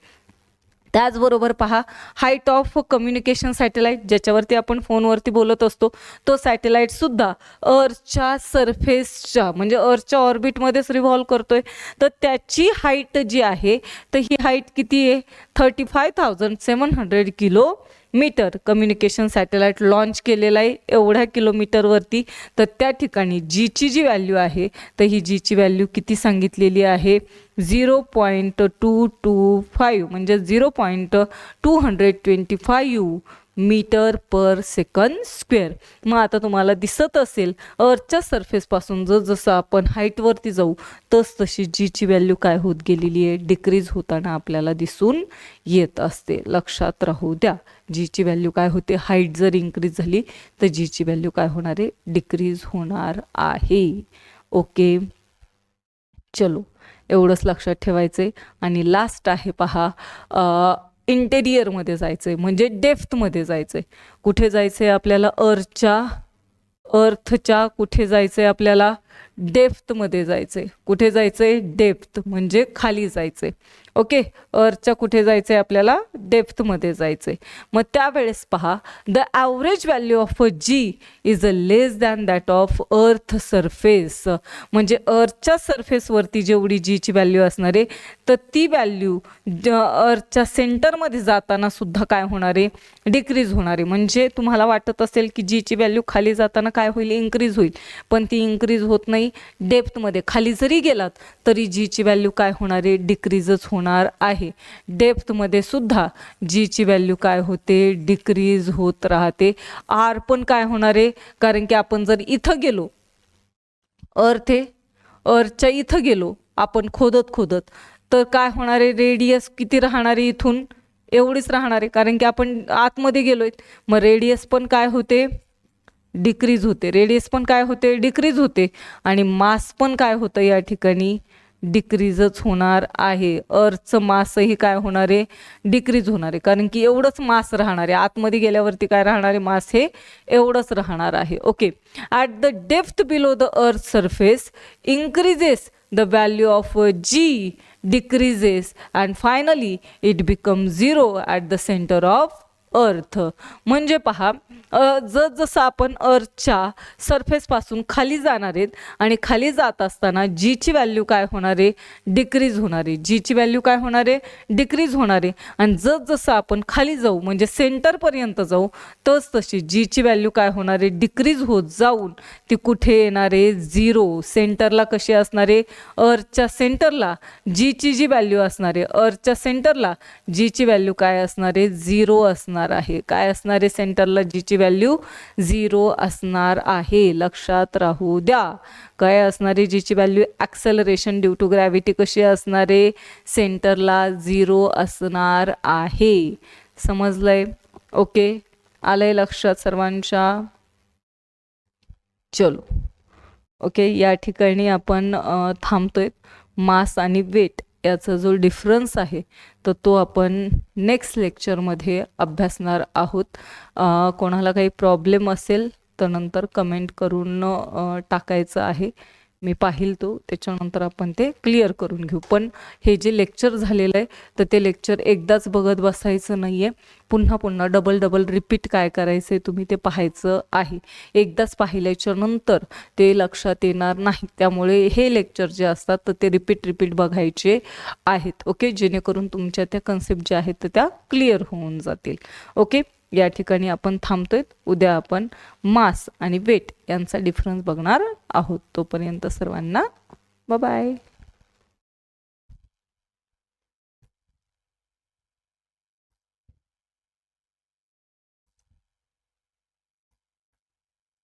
त्याचबरोबर पहा हाईट ऑफ कम्युनिकेशन सॅटेलाइट, ज्याच्यावरती आपण फोनवरती बोलत असतो, तो सॅटेलाइटसुद्धा अर्थच्या सरफेसच्या म्हणजे अर्थच्या ऑर्बिटमध्येच रिव्हॉल्व करतोय. तर त्याची हाईट जी आहे तर ही हाईट किती आहे 35,700 किलोमीटर. कम्युनिकेशन सॅटेलाइट लॉन्च केलेला आहे एवढ्या किलोमीटरवरती. तर त्या ठिकाणी जीची जी व्हॅल्यू आहे तर ही जीची व्हॅल्यू किती सांगितलेली आहे 0.225 म्हणजे 0.225 मीटर पर सेकंद स्क्वेअर. मग आता तुम्हाला दिसत असेल अर्थच्या सरफेसपासून जसं आपण हाईटवरती जाऊ तशी जीची व्हॅल्यू काय होत गेलेली आहे, डिक्रीज होताना आपल्याला दिसून येत असते. लक्षात राहू द्या, जीची व्हॅल्यू काय होते, हाईट जर इन्क्रीज झाली तर जीची व्हॅल्यू काय होणार आहे, डिक्रीज होणार आहे. ओके, चलो एवढंच लक्षात ठेवायचं. आणि लास्ट आहे पहा इंटेरियरमध्ये जायचं आहे, म्हणजे डेप्थमध्ये जायचं आहे. कुठे जायचं आहे आपल्याला अर्थच्या कुठे जायचं आहे आपल्याला डेप्थमध्ये जायचं आहे. कुठे जायचं आहे डेप्थ म्हणजे खाली जायचं आहे. ओके, अर्थच्या कुठे जायचं आहे आपल्याला डेप्थमध्ये जायचं आहे. मग त्यावेळेस पहा the average value of a g is a less than that of earth surface, म्हणजे अर्थच्या सरफेसवरती जेवढी जीची व्हॅल्यू असणार आहे तर ती व्हॅल्यू अर्थच्या सेंटरमध्ये जाताना सुद्धा काय होणार आहे, डिक्रीज होणार आहे. म्हणजे तुम्हाला वाटत असेल की जीची व्हॅल्यू खाली जाताना काय होईल, इन्क्रीज होईल, पण ती इन्क्रीज होत नाही. डेप्थमध्ये खाली जरी गेलात तरी जीची व्हॅल्यू काय होणार आहे, डिक्रीजच होणार आहे. डेप्थमध्ये सुद्धा जीची व्हॅल्यू काय होते, डिक्रीज होत राहते. आर पण काय होणार आहे, कारण की आपण जर इथं गेलो अर्थच्या इथं गेलो आपण खोदत तर काय होणार आहे, रेडियस किती राहणार आहे, इथून एवढीच राहणार आहे, कारण की आपण आतमध्ये गेलोय. मग रेडियस पण काय होते, डिक्रीज होते. रेडियस पण काय होते, डिक्रीज होते. आणि मास पण काय होतं या ठिकाणी, डिक्रीजच होणार आहे. अर्थचं मासही काय होणार आहे, डिक्रीज होणार आहे, कारण की एवढंच मास राहणार आहे. आतमध्ये गेल्यावरती काय राहणार आहे, मास हे एवढंच राहणार आहे. Okay, at the depth below the earth surface increases the value of g decreases and finally it becomes 0 at the center of अर्थ. म्हणजे पहा जसं आपण अर्थच्या सरफेसपासून खाली जाणार आहेत आणि खाली जात असताना जीची व्हॅल्यू काय होणार आहे, डिक्रीज होणार आहे. जीची व्हॅल्यू काय होणार आहे, डिक्रीज होणार आहे. आणि जसं आपण खाली जाऊ म्हणजे सेंटरपर्यंत जाऊ तशी जीची व्हॅल्यू काय होणार आहे, डिक्रीज होत जाऊन ती कुठे येणार आहे, 0. सेंटरला कशी असणार आहे, अर्थच्या सेंटरला जीची जी व्हॅल्यू असणार आहे, अर्थच्या सेंटरला जीची व्हॅल्यू काय असणार आहे, 0 असणार आहे. काय असणार आहे, सेंटरला जीची व्हॅल्यू 0 असणार आहे. लक्षात राहू द्या. काय असणार आहे जीची value, acceleration due to gravity कशी असणार आहे, सेंटरला 0 असणार आहे. समजलंय? ओके, आलंय लक्षात सर्वांच्या? चलो ओके, या ठिकाणी आपण थांबतोय. मास आणि वेट याचा जो डिफरन्स आहे तर तो आपण नेक्स्ट लेक्चरमध्ये अभ्यासणार आहोत. कोणाला काही प्रॉब्लेम असेल तर नंतर कमेंट करून टाकायचं आहे. मी पाहिल तो, त्याच्यानंतर आपण ते क्लिअर करून घेऊ. पण हे जे लेक्चर झालेलं आहे तर ते लेक्चर एकदाच बघत बसायचं नाही आहे. पुन्हा पुन्हा डबल रिपीट काय करायचं आहे तुम्ही ते पाहायचं आहे. एकदाच पाहिल्याच्या नंतर ते लक्षात येणार नाही. त्यामुळे हे लेक्चर जे असतात तर ते रिपीट बघायचे आहेत. ओके, जेणेकरून तुमच्या त्या कन्सेप्ट ज्या आहेत तर त्या क्लिअर होऊन जातील. ओके, या ठिकाणी आपण थांबतोय. उद्या आपण मास आणि वेट यांचा डिफरन्स बघणार आहोत. तोपर्यंत सर्वांना बाय बाय.